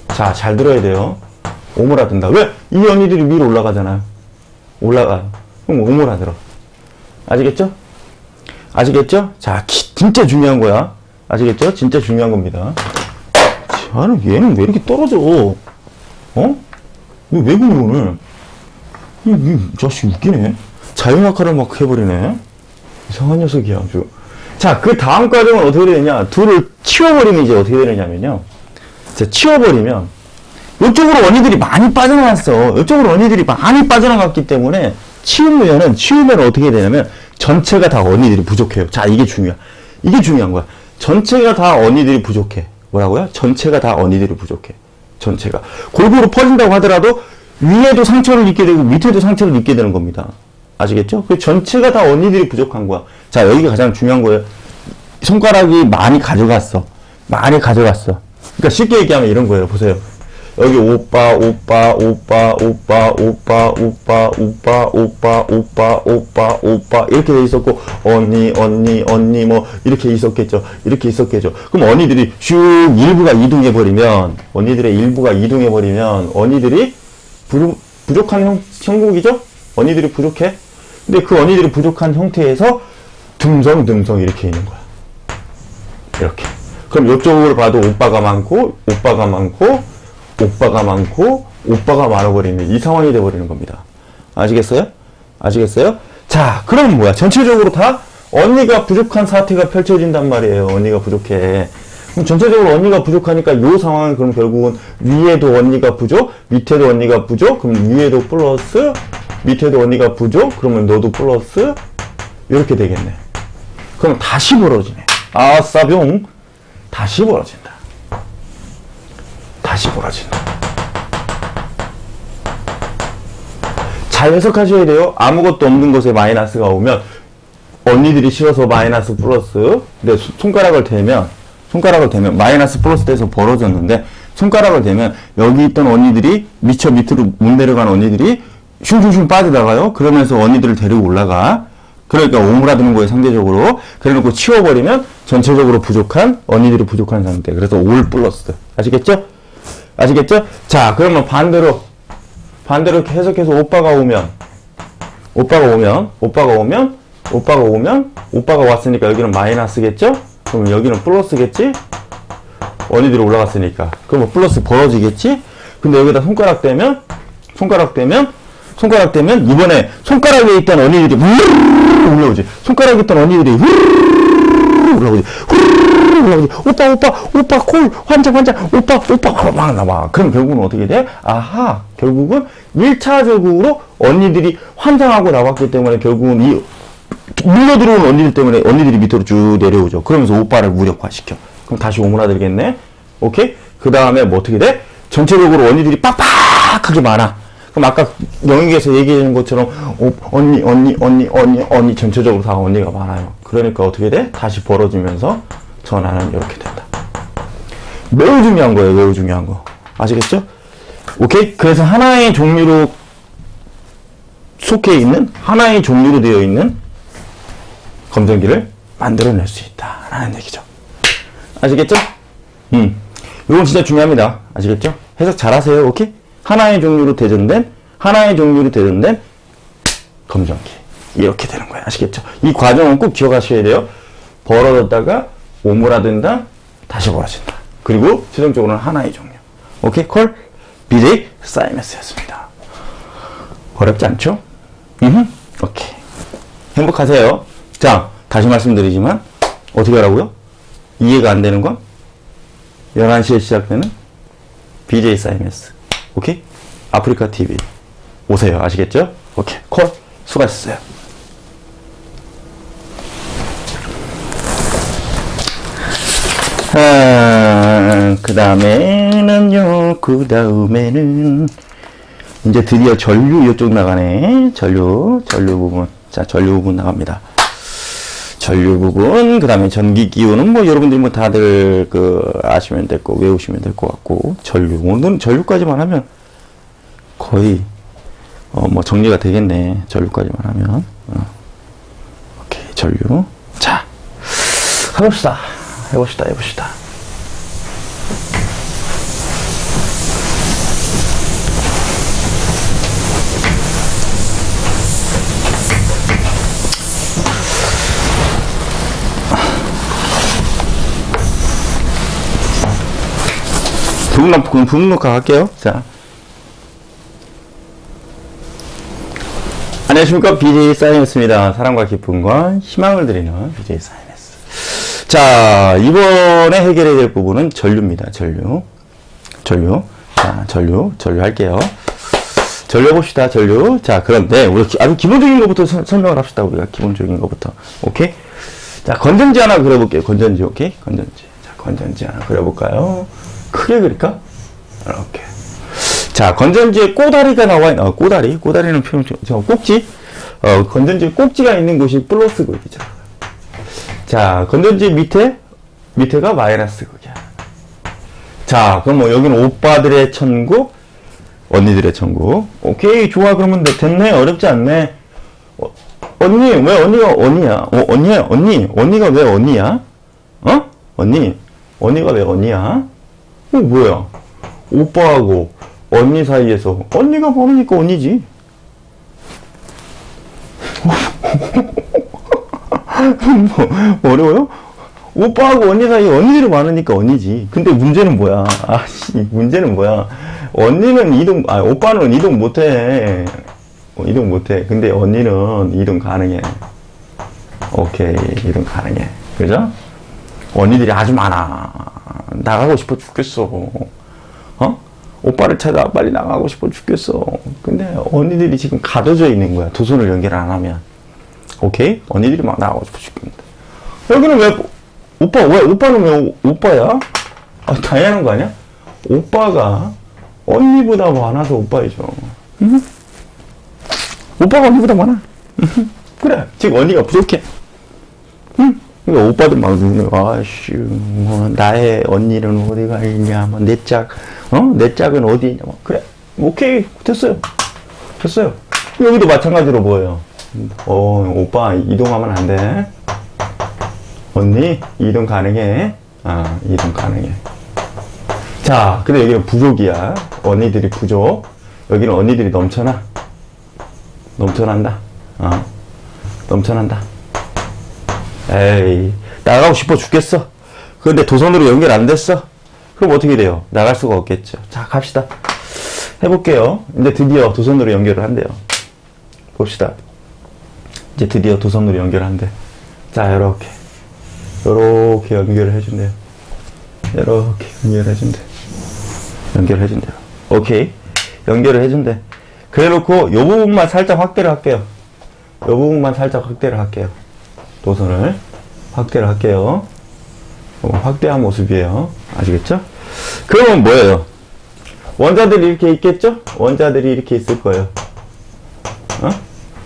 자, 잘 들어야 돼요. 오므라든다. 왜? 이 언니들이 위로 올라가잖아요. 그럼 오므라들어. 아시겠죠? 자, 진짜 중요한 거야. 아시겠죠? 진짜 중요한 겁니다. 얘는 왜 이렇게 떨어져? 왜 그래, 오늘? 이 자식 웃기네. 자유낙하를 막 해버리네. 이상한 녀석이야, 아주. 자, 그 다음 과정은 어떻게 되느냐. 둘을 치워버리면 이제 어떻게 되느냐면요. 자, 치워버리면, 이쪽으로 언니들이 많이 빠져나갔어. 이쪽으로 언니들이 많이 빠져나갔기 때문에, 치우면 어떻게 되냐면, 전체가 다 언니들이 부족해요. 자, 이게 중요한 거야. 전체가 다 언니들이 부족해. 뭐라고요? 전체가 다 언니들이 부족해. 전체가. 골고루 퍼진다고 하더라도, 위에도 상처를 입게 되고 밑에도 상처를 입게 되는 겁니다. 아시겠죠? 그 전체가 다 언니들이 부족한 거야. 자, 여기가 가장 중요한 거예요. 손가락이 많이 가져갔어. 그러니까 쉽게 얘기하면 이런 거예요. 보세요. 여기 오빠 이렇게 돼 있었고 언니 뭐 이렇게 있었겠죠. 그럼 언니들이 슉 언니들의 일부가 이동해 버리면 언니들이 부족한 형국이죠? 언니들이 부족해? 근데 그 언니들이 부족한 형태에서 듬성 이렇게 있는 거야. 이렇게. 그럼 이쪽을 봐도 오빠가 많고 오빠가 많아버리는 이 상황이 돼버리는 겁니다. 아시겠어요? 자, 그럼 뭐야? 전체적으로 다 언니가 부족한 사태가 펼쳐진단 말이에요. 언니가 부족해. 그럼 전체적으로 언니가 부족하니까 이 상황은 그럼 결국은 위에도 언니가 부족, 밑에도 언니가 부족, 그럼 위에도 플러스, 밑에도 언니가 부족, 그러면 너도 플러스, 이렇게 되겠네. 그럼 다시 벌어지네. 아싸병. 다시 벌어진다. 잘 해석하셔야 돼요. 아무것도 없는 곳에 마이너스가 오면 언니들이 싫어서 마이너스 플러스. 근데 손가락을 대면 마이너스 플러스 돼서 벌어졌는데 손가락을 대면 여기 있던 언니들이 밑으로 못 내려간 언니들이 슝슝슝 빠져나가요. 그러면서 언니들을 데리고 올라가. 그러니까 오므라드는 거예요, 상대적으로. 그래놓고 치워버리면 전체적으로 부족한, 언니들이 부족한 상태. 그래서 올 플러스. 아시겠죠? 아시겠죠? 자, 그러면 반대로 이렇게 해석해서 오빠가 왔으니까 여기는 마이너스겠죠? 그러면 여기는 플러스겠지? 언니들이 올라갔으니까. 그러면 플러스 벌어지겠지? 근데 여기다 손가락 대면 이번에 손가락에 있던 언니들이 올라오지. 손가락에 있던 언니들이 올라오지. 오빠 콜 환장 오빠 막 나와. 그럼 결국은 어떻게 돼? 아하, 결국은 1차적으로 언니들이 환장하고 나왔기 때문에 결국은 이 밀려 들어온 언니들 때문에 언니들이 밑으로 쭉 내려오죠. 그러면서 오빠를 무력화시켜. 그럼 다시 오므라들겠네. 오케이? 그 다음에 뭐 어떻게 돼? 전체적으로 언니들이 빡빡하게 많아. 그럼 아까 영역에서 얘기해준 것처럼 언니 전체적으로 다 언니가 많아요. 그러니까 어떻게 돼? 다시 벌어지면서 전환은 이렇게 된다. 매우 중요한 거예요. 매우 중요한 거. 아시겠죠? 오케이? 그래서 하나의 종류로 속해 있는, 하나의 종류로 되어 있는 검정기를 만들어낼 수 있다라는 얘기죠. 아시겠죠? 이건 진짜 중요합니다. 아시겠죠? 해석 잘 하세요. 오케이? 하나의 종류로 대전된 검정기. 이렇게 되는 거예요. 아시겠죠? 이 과정은 꼭 기억하셔야 돼요. 벌어졌다가 오므라든다, 다시 벌어진다. 그리고 최종적으로는 하나의 종류. 오케이? 콜? BJ 사이머스였습니다. 어렵지 않죠? 오케이. 행복하세요. 자, 다시 말씀드리지만 어떻게 하라고요? 이해가 안 되는 건 11시에 시작되는 BJ 사이머스. 오케이? 아프리카 TV 오세요. 아시겠죠? 오케이. 콜. 수고하셨어요. 그 다음에는 이제 드디어 전류 이쪽 나가네. 전류 부분. 자, 전류 부분 나갑니다. 전류 부분, 그 다음에 전기 기호는 뭐 여러분들이 뭐 다들 아시면 될 거, 외우시면 될 것 같고, 전류. 오늘은 전류까지만 하면 거의, 뭐 정리가 되겠네. 전류까지만 하면. 오케이, 전류. 자, 해봅시다. 부분 녹화 할게요. 자. 안녕하십니까. BJ 사이언스입니다. 사랑과 기쁨과 희망을 드리는 BJ 사이언스. 자, 이번에 해결해야 될 부분은 전류입니다. 전류. 자, 전류 할게요. 전류 해봅시다. 전류. 자, 그런데 우리 아주 기본적인 것부터 설명을 합시다. 우리가 기본적인 것부터. 오케이? 자, 건전지 하나 그려볼게요. 건전지. 오케이? 건전지. 자, 건전지 하나 그려볼까요? 크게 그릴까? 이렇게. 자, 건전지에 꼬다리가 나와 있는, 꼬다리는 표현, 꼭지? 건전지에 꼭지가 있는 곳이 플러스 극이죠. 자, 건전지 밑에가 마이너스 극이야. 자, 그럼 뭐 여기는 오빠들의 천국, 언니들의 천국. 오케이, 좋아. 그러면 됐네. 어렵지 않네. 언니, 왜 언니가 언니야? 언니가 왜 언니야? 언니가 왜 언니야? 뭐야? 오빠하고 언니 사이에서 언니가 많으니까 언니지. 뭐 어려워요? 오빠하고 언니 사이에 언니들이 많으니까 언니지. 근데 문제는 뭐야? 문제는 뭐야? 오빠는 이동 못해. 이동 못해. 근데 언니는 이동 가능해. 오케이, 이동 가능해. 그죠? 언니들이 아주 많아. 나가고 싶어 죽겠어. 오빠를 찾아 빨리 나가고 싶어 죽겠어. 근데 언니들이 지금 가둬져 있는 거야. 두 손을 연결 안 하면. 오케이? 언니들이 막 나가고 싶어 죽겠는데. 여기는 오빠는 왜 오빠야? 당연한 거 아니야? 오빠가 언니보다 많아서 오빠이죠. 오빠가 언니보다 많아. 그래. 지금 언니가 부족해. 그러니까 오빠들 막 뭐 나의 언니는 어디가 있냐, 내 짝, 내 짝은 어디 있냐, 그래. 오케이. 됐어요. 여기도 마찬가지로 뭐예요? 오빠 이동하면 안 돼. 언니 이동 가능해. 이동 가능해. 자, 근데 여기는 부족이야. 언니들이 부족. 여기는 언니들이 넘쳐나. 넘쳐난다. 넘쳐난다. 에이, 나가고 싶어 죽겠어. 근데 도선으로 연결 안 됐어? 그럼 어떻게 돼요? 나갈 수가 없겠죠. 자, 갑시다. 해볼게요. 이제 드디어 도선으로 연결을 한대요. 봅시다. 이제 드디어 도선으로 연결한대. 자, 요렇게 연결을 해준대요. 이렇게 연결을 해준대요. 오케이. 연결을 해준대. 그래 놓고 요 부분만 살짝 확대를 할게요. 요 부분만 살짝 확대를 할게요. 도선을 확대를 할게요. 확대한 모습이에요. 아시겠죠? 그러면 뭐예요? 원자들이 이렇게 있겠죠? 원자들이 이렇게 있을 거예요.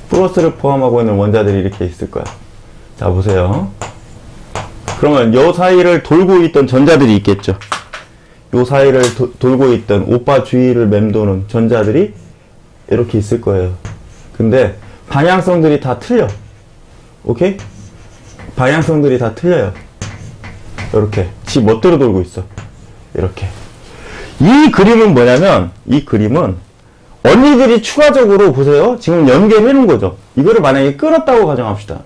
플러스를 포함하고 있는 원자들이 이렇게 있을 거야. 자, 보세요. 그러면 요 사이를 돌고 있던 전자들이 있겠죠? 요 사이를 돌고 있던 오빠 주위를 맴도는 전자들이 이렇게 있을 거예요. 근데 방향성들이 다 틀려. 오케이? 방향성들이 다 틀려요. 이렇게 지 멋대로 돌고 있어. 이렇게. 이 그림은 뭐냐면, 이 그림은 언니들이 추가적으로 보세요. 지금 연결해 놓은 거죠. 이거를 만약에 끊었다고 가정합시다.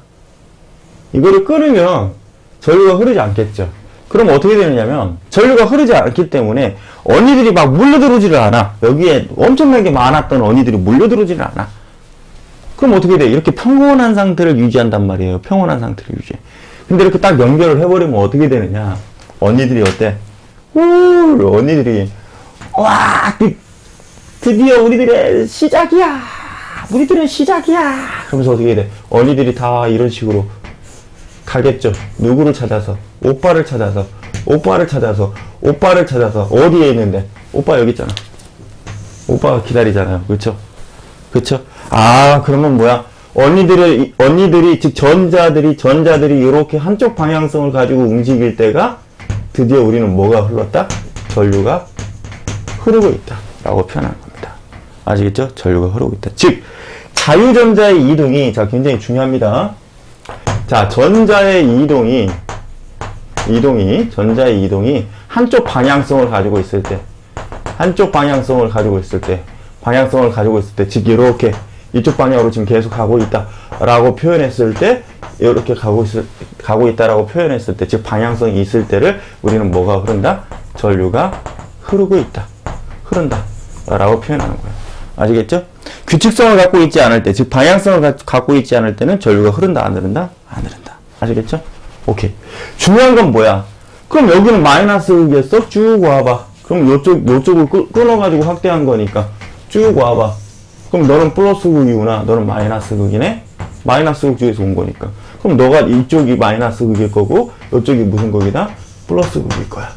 이거를 끊으면 전류가 흐르지 않겠죠. 그럼 어떻게 되느냐면, 전류가 흐르지 않기 때문에 언니들이 막 몰려들어오지를 않아. 여기에 엄청나게 많았던 언니들이 몰려들어오지를 않아. 그럼 어떻게 돼? 이렇게 평온한 상태를 유지한단 말이에요. 평온한 상태를 유지해. 근데 이렇게 딱 연결을 해버리면 어떻게 되느냐? 언니들이 어때? 언니들이 와, 드디어 우리들의 시작이야. 우리들의 시작이야. 그러면서 어떻게 돼? 언니들이 다 이런 식으로 가겠죠. 누구를 찾아서? 오빠를 찾아서. 오빠를 찾아서. 오빠를 찾아서. 어디에 있는데? 오빠 여기 있잖아. 오빠가 기다리잖아요. 그렇죠? 그렇죠? 그러면 뭐야? 언니들이, 즉 전자들이 이렇게 한쪽 방향성을 가지고 움직일 때가 드디어 우리는 뭐가 흘렀다? 전류가 흐르고 있다. 라고 표현하는 겁니다. 아시겠죠? 전류가 흐르고 있다. 즉, 자유전자의 이동이, 자, 굉장히 중요합니다. 자, 전자의 이동이 한쪽 방향성을 가지고 있을 때, 방향성을 가지고 있을 때, 즉, 이렇게, 이쪽 방향으로 지금 계속 가고 있다. 라고 표현했을 때, 이렇게 가고 있다라고 표현했을 때, 즉, 방향성이 있을 때를 우리는 뭐가 흐른다? 전류가 흐르고 있다. 흐른다. 라고 표현하는 거예요. 아시겠죠? 규칙성을 갖고 있지 않을 때, 즉, 방향성을 갖고 있지 않을 때는 전류가 흐른다, 안 흐른다? 안 흐른다. 아시겠죠? 오케이. 중요한 건 뭐야? 그럼 여기는 마이너스 극이었어? 쭉 와봐. 그럼 요쪽을 끊어가지고 확대한 거니까 쭉 와봐. 그럼 너는 플러스 극이구나. 너는 마이너스 극이네? 마이너스 극 중에서 온 거니까. 그럼 너가 이쪽이 마이너스 극일 거고, 이쪽이 무슨 극이다? 플러스 극일 거야.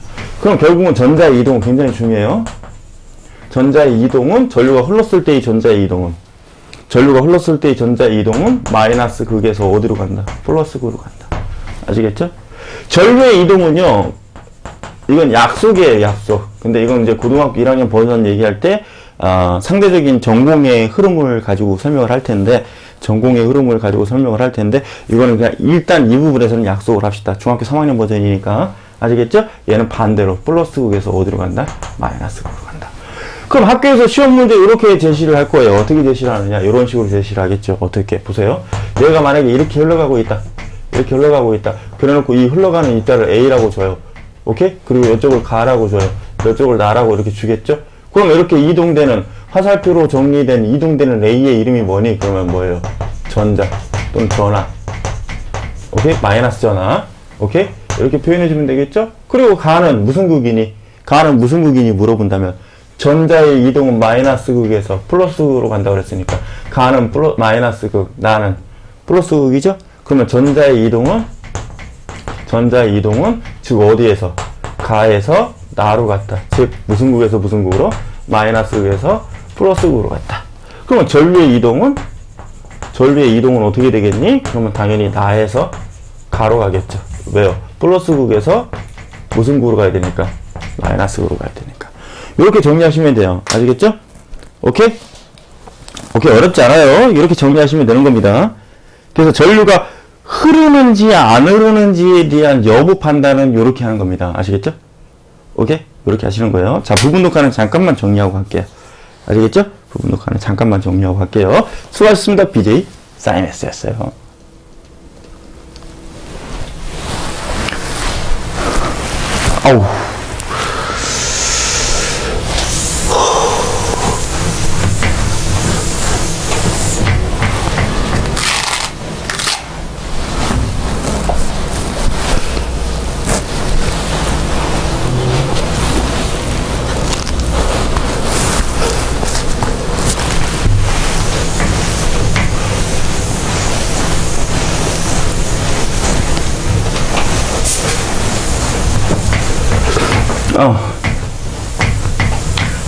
그럼 결국은 전자의 이동은 굉장히 중요해요. 전자의 이동은, 전류가 흘렀을 때의 전자의 이동은, 마이너스 극에서 어디로 간다? 플러스 극으로 간다. 아시겠죠? 전류의 이동은요, 이건 약속이에요, 약속. 근데 이건 이제 고등학교 1학년 버전 얘기할 때, 상대적인 전공의 흐름을 가지고 설명을 할 텐데, 이거는 그냥 일단 이 부분에서는 약속을 합시다. 중학교 3학년 버전이니까. 아시겠죠? 얘는 반대로, 플러스 극에서 어디로 간다? 마이너스 극으로 간다. 그럼 학교에서 시험 문제 이렇게 제시를 할 거예요. 어떻게 제시를 하느냐? 이런 식으로 제시를 하겠죠. 어떻게? 보세요. 얘가 만약에 이렇게 흘러가고 있다. 그래 놓고 이 흘러가는 이자를 A라고 줘요. 오케이? 그리고 이쪽을 가라고 줘요. 이쪽을 나라고 이렇게 주겠죠? 그럼 이렇게 이동되는, 화살표로 정리된 이동되는 A의 이름이 뭐니? 그러면 뭐예요? 전자 또는 전하. 오케이? 마이너스 전하. 오케이? 이렇게 표현해주면 되겠죠? 그리고 가는 무슨 극이니? 물어본다면 전자의 이동은 마이너스 극에서 플러스 극으로 간다고 그랬으니까 가는 마이너스 극, 나는 플러스 극이죠? 그러면 전자의 이동은 즉 어디에서? 가에서 나로 갔다. 즉 무슨 극에서 무슨 극으로? 마이너스 극에서 플러스 극으로 갔다. 그러면 전류의 이동은 어떻게 되겠니? 그러면 당연히 나에서 가로 가겠죠. 왜요? 플러스 극에서 무슨 극으로 가야 되니까? 마이너스 극으로 가야 되니까. 이렇게 정리하시면 돼요. 아시겠죠? 오케이? 오케이, 어렵지 않아요. 이렇게 정리하시면 되는 겁니다. 그래서 전류가 흐르는지 안 흐르는지에 대한 여부 판단은 이렇게 하는 겁니다. 아시겠죠? 오케이? 이렇게 하시는 거예요. 자, 부분 녹화는 잠깐만 정리하고 갈게요. 아시겠죠? 부분 녹화는 잠깐만 정리하고 갈게요. 수고하셨습니다. BJ 사이메스였어요. 아우.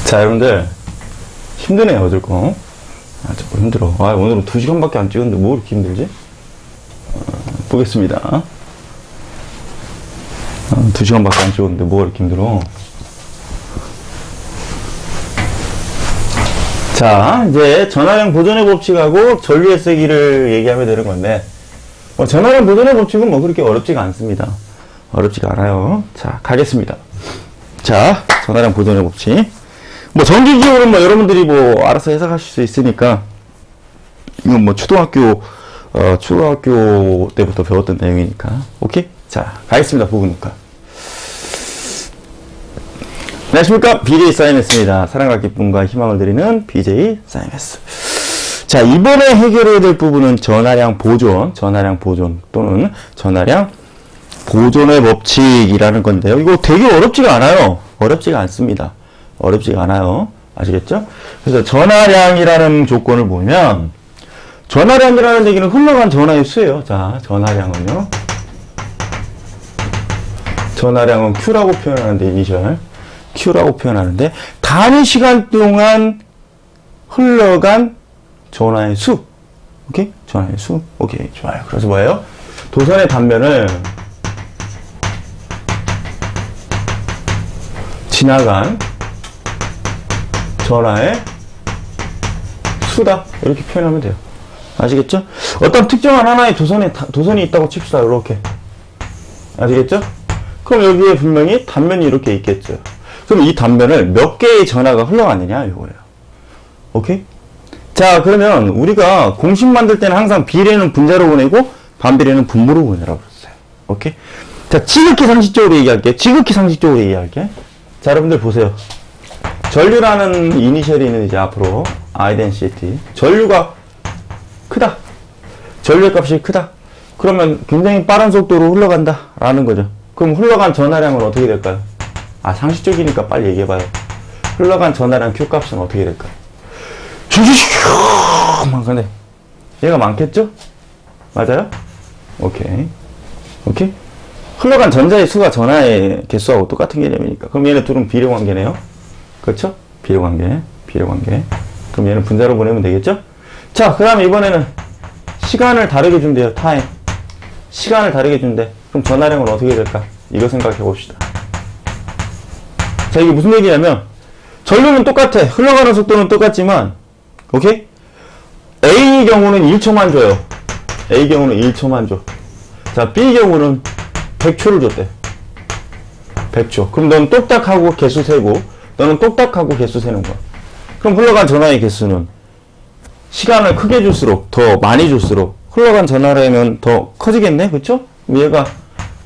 자, 여러분들 힘드네요. 어쩔 거. 조금 힘들어. 오늘은 2시간밖에 안 찍었는데 뭐 이렇게 힘들지? 보겠습니다. 2시간밖에 안 찍었는데 뭐 이렇게 힘들어? 자, 이제 전하량 보존의 법칙하고 전류의 세기를 얘기하면 되는 건데, 전하량 보존의 법칙은 뭐 그렇게 어렵지가 않습니다. 어렵지가 않아요. 자, 가겠습니다. 자, 전하량 보존의 법칙. 뭐 전기기호는 뭐 여러분들이 뭐 알아서 해석하실 수 있으니까, 이건 뭐 초등학교 때부터 배웠던 내용이니까. 오케이? 자, 가겠습니다. 부분 녹화. 안녕하십니까? BJ 사이메스입니다. 사랑과 기쁨과 희망을 드리는 BJ 사이메스. 자, 이번에 해결해야 될 부분은 전하량 보존 또는 전하량 보존의 법칙이라는 건데요. 이거 되게 어렵지가 않아요. 어렵지가 않습니다. 어렵지가 않아요. 아시겠죠? 그래서 전하량이라는 조건을 보면, 전하량이라는 얘기는 흘러간 전하의 수예요. 자, 전하량은요. 전하량은 Q라고 표현하는데, 이니셜. Q라고 표현하는데, 단위 시간 동안 흘러간 전하의 수. 오케이? 전하의 수. 오케이. 좋아요. 그래서 뭐예요? 도선의 단면을 지나간 전하의 수다. 이렇게 표현하면 돼요. 아시겠죠? 어떤 특정한 하나의 도선이 있다고 칩시다. 이렇게. 아시겠죠? 그럼 여기에 분명히 단면이 이렇게 있겠죠. 그럼 이 단면을 몇 개의 전하가 흘러가느냐 이거예요. 오케이? 자, 그러면 우리가 공식 만들 때는 항상 비례는 분자로 보내고 반비례는 분모로 보내라고 그랬어요. 오케이? 자, 지극히 상식적으로 얘기할게. 자, 여러분들 보세요. 전류라는 이니셜이 있는 이제 앞으로 아이덴시티. 전류가 크다. 전류의 값이 크다. 그러면 굉장히 빠른 속도로 흘러간다 라는 거죠. 그럼 흘러간 전하량은 어떻게 될까요? 상식적이니까 빨리 얘기해봐요. 흘러간 전하량 Q 값은 어떻게 될까요? 근데 얘가 많겠죠? 맞아요? 오케이. 흘러간 전자의 수가 전하의 개수하고 똑같은 개념이니까. 그럼 얘네 둘은 비례관계네요. 그렇죠? 비례관계. 그럼 얘는 분자로 보내면 되겠죠? 자, 그 다음에 이번에는 시간을 다르게 준대요. 타임. 시간을 다르게 준대. 그럼 전하량은 어떻게 될까? 이거 생각해 봅시다. 자, 이게 무슨 얘기냐면, 전류는 똑같아. 흘러가는 속도는 똑같지만, 오케이? A의 경우는 1초만 줘요. A 경우는 1초만 줘. 자, B 경우는 100초를 줬대. 100초. 그럼 넌 똑딱하고 개수 세고, 너는 똑딱하고 개수 세는 거야. 그럼 흘러간 전하의 개수는 시간을 크게 줄수록, 더 많이 줄수록 흘러간 전하량은 더 커지겠네? 그쵸? 얘가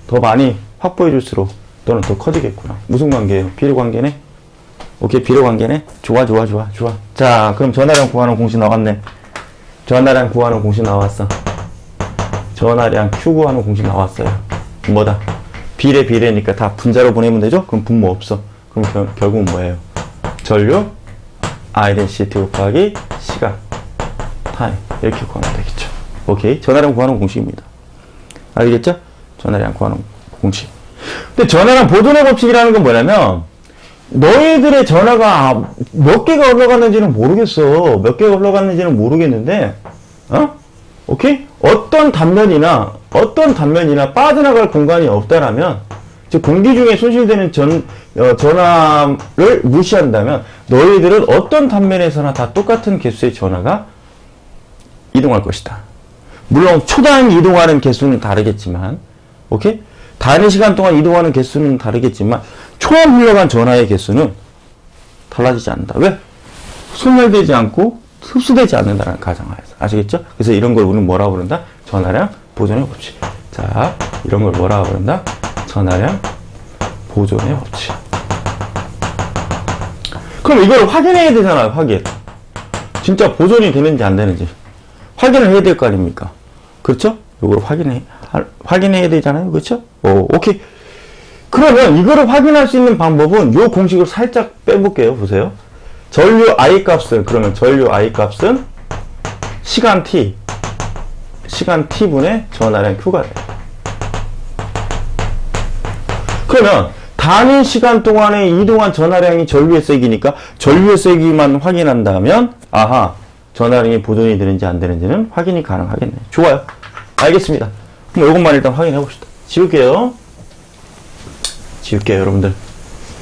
더 많이 확보해 줄수록 너는 더 커지겠구나. 무슨 관계예요? 비례관계네? 오케이, 비례관계네? 좋아. 자, 그럼 전하량 구하는 공식 나왔네. 전하량 구하는 공식 나왔어. 전하량 Q 구하는 공식 나왔어요. 뭐다? 비례니까 다 분자로 보내면 되죠? 그럼 분모 없어. 그럼 결국은 뭐예요? 전류 아이덴시티 곱하기 시간 타임 이렇게 구하면 되겠죠. 오케이, 전하량 구하는 공식입니다. 알겠죠? 전하량 구하는 공식. 근데 전하량 보존의 법칙이라는 건 뭐냐면, 너희들의 전하가 몇 개가 흘러갔는지는 모르겠는데, 오케이? 어떤 단면이나 빠져나갈 공간이 없다라면 즉 공기 중에 손실되는 전하를 무시한다면 너희들은 어떤 단면에서나 다 똑같은 개수의 전하가 이동할 것이다. 물론 초단 이동하는 개수는 다르겠지만, 오케이? 단위 시간 동안 이동하는 개수는 다르겠지만 초안 흘러간 전하의 개수는 달라지지 않는다. 왜? 소멸되지 않고 흡수되지 않는다는 가정하에서. 아시겠죠? 그래서 이런 걸 우리는 뭐라고 부른다? 전하량 보존의 법칙. 자, 이런 걸 뭐라고 부른다? 전하량 보존의 법칙. 그럼 이걸 확인해야 되잖아요. 확인. 진짜 보존이 되는지 안 되는지 확인을 해야 될 거 아닙니까? 그렇죠? 이걸 확인해야 되잖아요. 그렇죠? 오케이. 그러면 이거를 확인할 수 있는 방법은 이 공식을 살짝 빼볼게요. 보세요. 전류 I 값은, 그러면 전류 I 값은 시간 t분의 전하량 Q가 돼요. 그러면 단위 시간 동안에 이동한 전하량이 전류의 세기니까 전류의 세기만 확인한다면 아하, 전하량이 보존이 되는지 안 되는지는 확인이 가능하겠네. 좋아요. 알겠습니다. 그럼 이것만 일단 확인해 봅시다. 지울게요. 여러분들.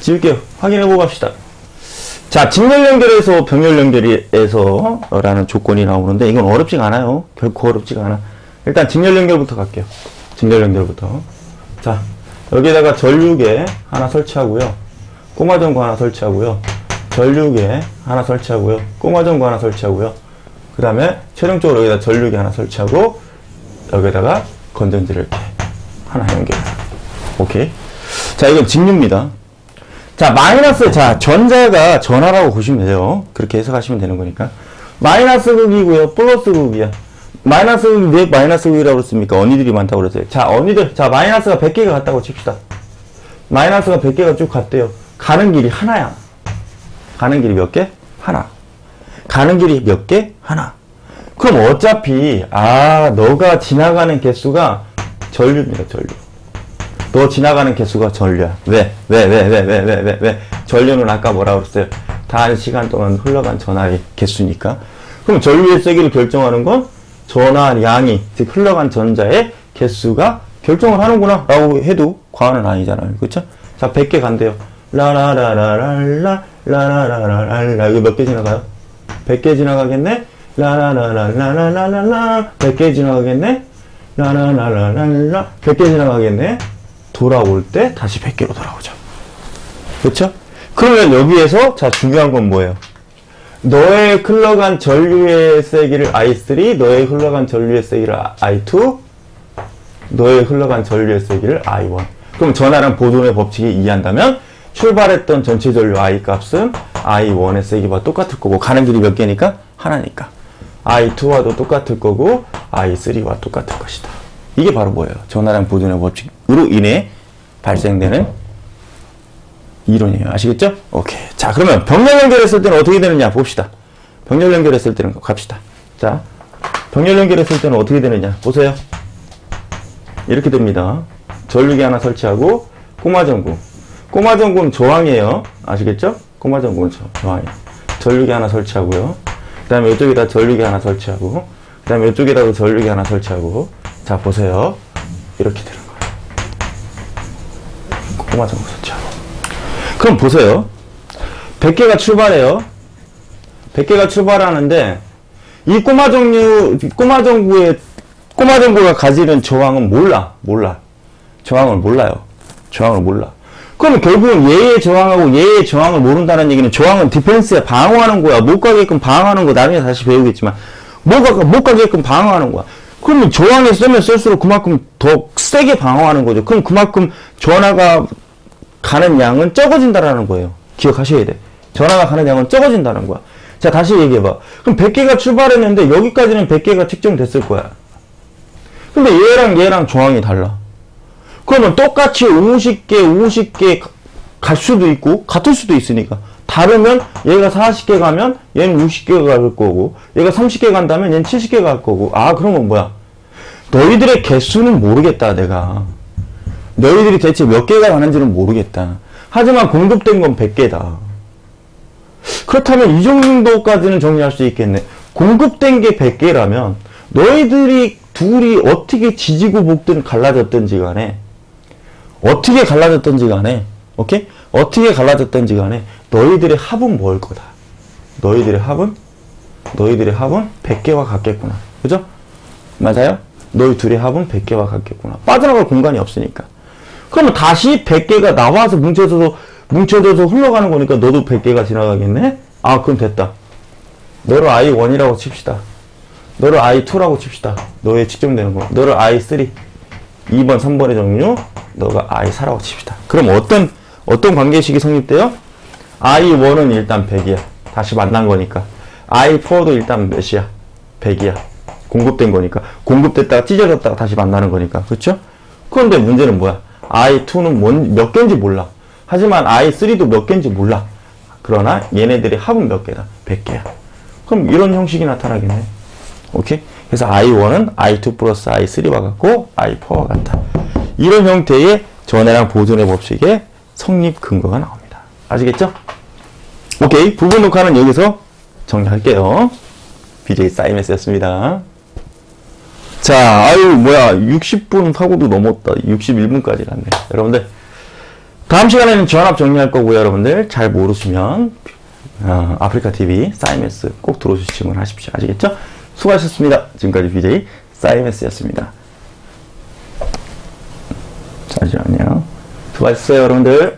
지울게요. 확인해 보고 갑시다. 자, 직렬 연결에서 병렬 연결에서 라는 조건이 나오는데 이건 어렵지가 않아요. 결코 어렵지가 않아. 일단 직렬 연결부터 갈게요. 직렬 연결부터. 자, 여기다가 전류계 하나 설치하고요. 꼬마전구 하나 설치하고요. 전류계 하나 설치하고요. 꼬마전구 하나 설치하고요. 그 다음에 최종적으로 여기다 전류계 하나 설치하고 여기다가 건전지를 이렇게 하나 연결해요. 오케이. 자, 이건 직류입니다. 자, 마이너스, 자, 전자가 전하라고 보시면 돼요. 그렇게 해석하시면 되는 거니까. 마이너스 극이고요. 플러스 극이야. 마이너스 극이 왜 마이너스 극이라고 그랬습니까? 언니들이 많다고 그랬어요. 자, 언니들, 자, 마이너스가 100개가 갔다고 칩시다. 마이너스가 100개가 쭉 갔대요. 가는 길이 하나야. 가는 길이 몇 개? 하나. 가는 길이 몇 개? 하나. 그럼 어차피, 너가 지나가는 개수가 전류입니다, 전류. 너 지나가는 개수가 전류야. 왜? 전류는 아까 뭐라고 그랬어요? 단 시간 동안 흘러간 전하의 개수니까. 그럼 전류의 세기를 결정하는 건 전하량이, 즉 흘러간 전자의 개수가 결정을 하는구나 라고 해도 과언은 아니잖아요. 그쵸? 자, 100개 간대요. 라라라라랄라 라라라라랄라. 이거 몇 개 지나가요? 100개 지나가겠네? 라라라라라랄라 100개 지나가겠네? 라라라라랄라 100개 지나가겠네? 돌아올 때 다시 100개로 돌아오죠. 그렇죠? 그러면 여기에서 자, 중요한 건 뭐예요? 너의 흘러간 전류의 세기를 I3, 너의 흘러간 전류의 세기를 I2, 너의 흘러간 전류의 세기를 I1. 그럼 전하량 보존의 법칙이 이해한다면 출발했던 전체 전류 I 값은 I1의 세기와 똑같을 거고 가는 길이 몇 개니까? 하나니까. I2와도 똑같을 거고 I3와 똑같을 것이다. 이게 바로 뭐예요? 전하량 보존의 법칙으로 인해 발생되는 이론이에요. 아시겠죠? 오케이. 자, 그러면 병렬 연결했을 때는 어떻게 되느냐 봅시다. 병렬 연결했을 때는 갑시다. 자, 병렬 연결했을 때는 어떻게 되느냐 보세요. 이렇게 됩니다. 전류기 하나 설치하고 꼬마전구. 꼬마전구는 저항이에요. 아시겠죠? 꼬마전구는 저항이에요. 전류기 하나 설치하고요. 그 다음에 이쪽에다 전류기 하나 설치하고 그 다음에 이쪽에다가 전류기 하나 설치하고 자, 보세요. 이렇게 되는 거예요. 꼬마전구 설치하고. 그럼 보세요. 100개가 출발해요. 100개가 출발하는데 이 꼬마전구가 가지는 저항은 몰라. 저항을 몰라요. 저항을 몰라. 그러면 결국은 얘의 저항하고 얘의 저항을 모른다는 얘기는 저항은 디펜스에 방어하는 거야. 못 가게끔 방어하는 거 나중에 다시 배우겠지만 못 가게끔 방어하는 거야. 그러면 저항에 쓰면 쓸수록 그만큼 더 세게 방어하는 거죠. 그럼 그만큼 전하가 가는 양은 적어진다라는 거예요. 기억하셔야 돼. 전하가 가는 양은 적어진다는 거야. 자, 다시 얘기해봐. 그럼 100개가 출발했는데 여기까지는 100개가 측정됐을 거야. 근데 얘랑 저항이 달라. 그러면 똑같이 50개 갈 수도 있고 같을 수도 있으니까 다르면 얘가 40개 가면 얘는 60개 갈 거고 얘가 30개 간다면 얘는 70개 갈 거고 그러면 뭐야? 너희들의 개수는 모르겠다. 내가 너희들이 대체 몇 개가 가는지는 모르겠다. 하지만 공급된 건 100개다. 그렇다면 이 정도까지는 정리할 수 있겠네. 공급된 게 100개라면 너희들이 둘이 어떻게 지지고 볶든 갈라졌든지 간에 어떻게 갈라졌던지 간에, 오케이? 어떻게 갈라졌던지 간에 너희들의 합은 뭘 거다. 너희들의 합은 100개와 같겠구나. 그죠? 맞아요? 너희 둘의 합은 100개와 같겠구나. 빠져나갈 공간이 없으니까. 그러면 다시 100개가 나와서 뭉쳐져서 흘러가는 거니까 너도 100개가 지나가겠네? 아, 그럼 됐다. 너를 I1이라고 칩시다. 너를 I2라고 칩시다. 너의 측정되는 거. 너를 I3, 2번, 3번의 종류, 너가 I4라고 칩시다. 그럼 어떤 관계식이 성립돼요? I1은 일단 100이야. 다시 만난 거니까. I4도 일단 몇이야? 100이야. 공급된 거니까. 공급됐다가 찢어졌다가 다시 만나는 거니까. 그렇죠? 그런데 문제는 뭐야? I2는 몇 개인지 몰라. 하지만 I3도 몇 개인지 몰라. 그러나 얘네들의 합은 몇 개다? 100개야. 그럼 이런 형식이 나타나겠네. 오케이? 그래서 I1은 I2 플러스 I3와 같고 I4와 같다. 이런 형태의 전해랑 보존의 법칙의 성립 근거가 나옵니다. 아시겠죠? 오케이. 부분 녹화는 여기서 정리할게요. BJ 사이먼스였습니다. 자, 아유, 뭐야. 60분 하고도 넘었다. 61분까지 갔네. 여러분들, 다음 시간에는 전압 정리할 거고요. 여러분들, 잘 모르시면, 아프리카TV, 사이먼스 꼭 들어오셔서 질문하십시오. 아시겠죠? 수고하셨습니다. 지금까지 BJ 사이먼스였습니다. 잠시만요. 수고하셨어요, 여러분들.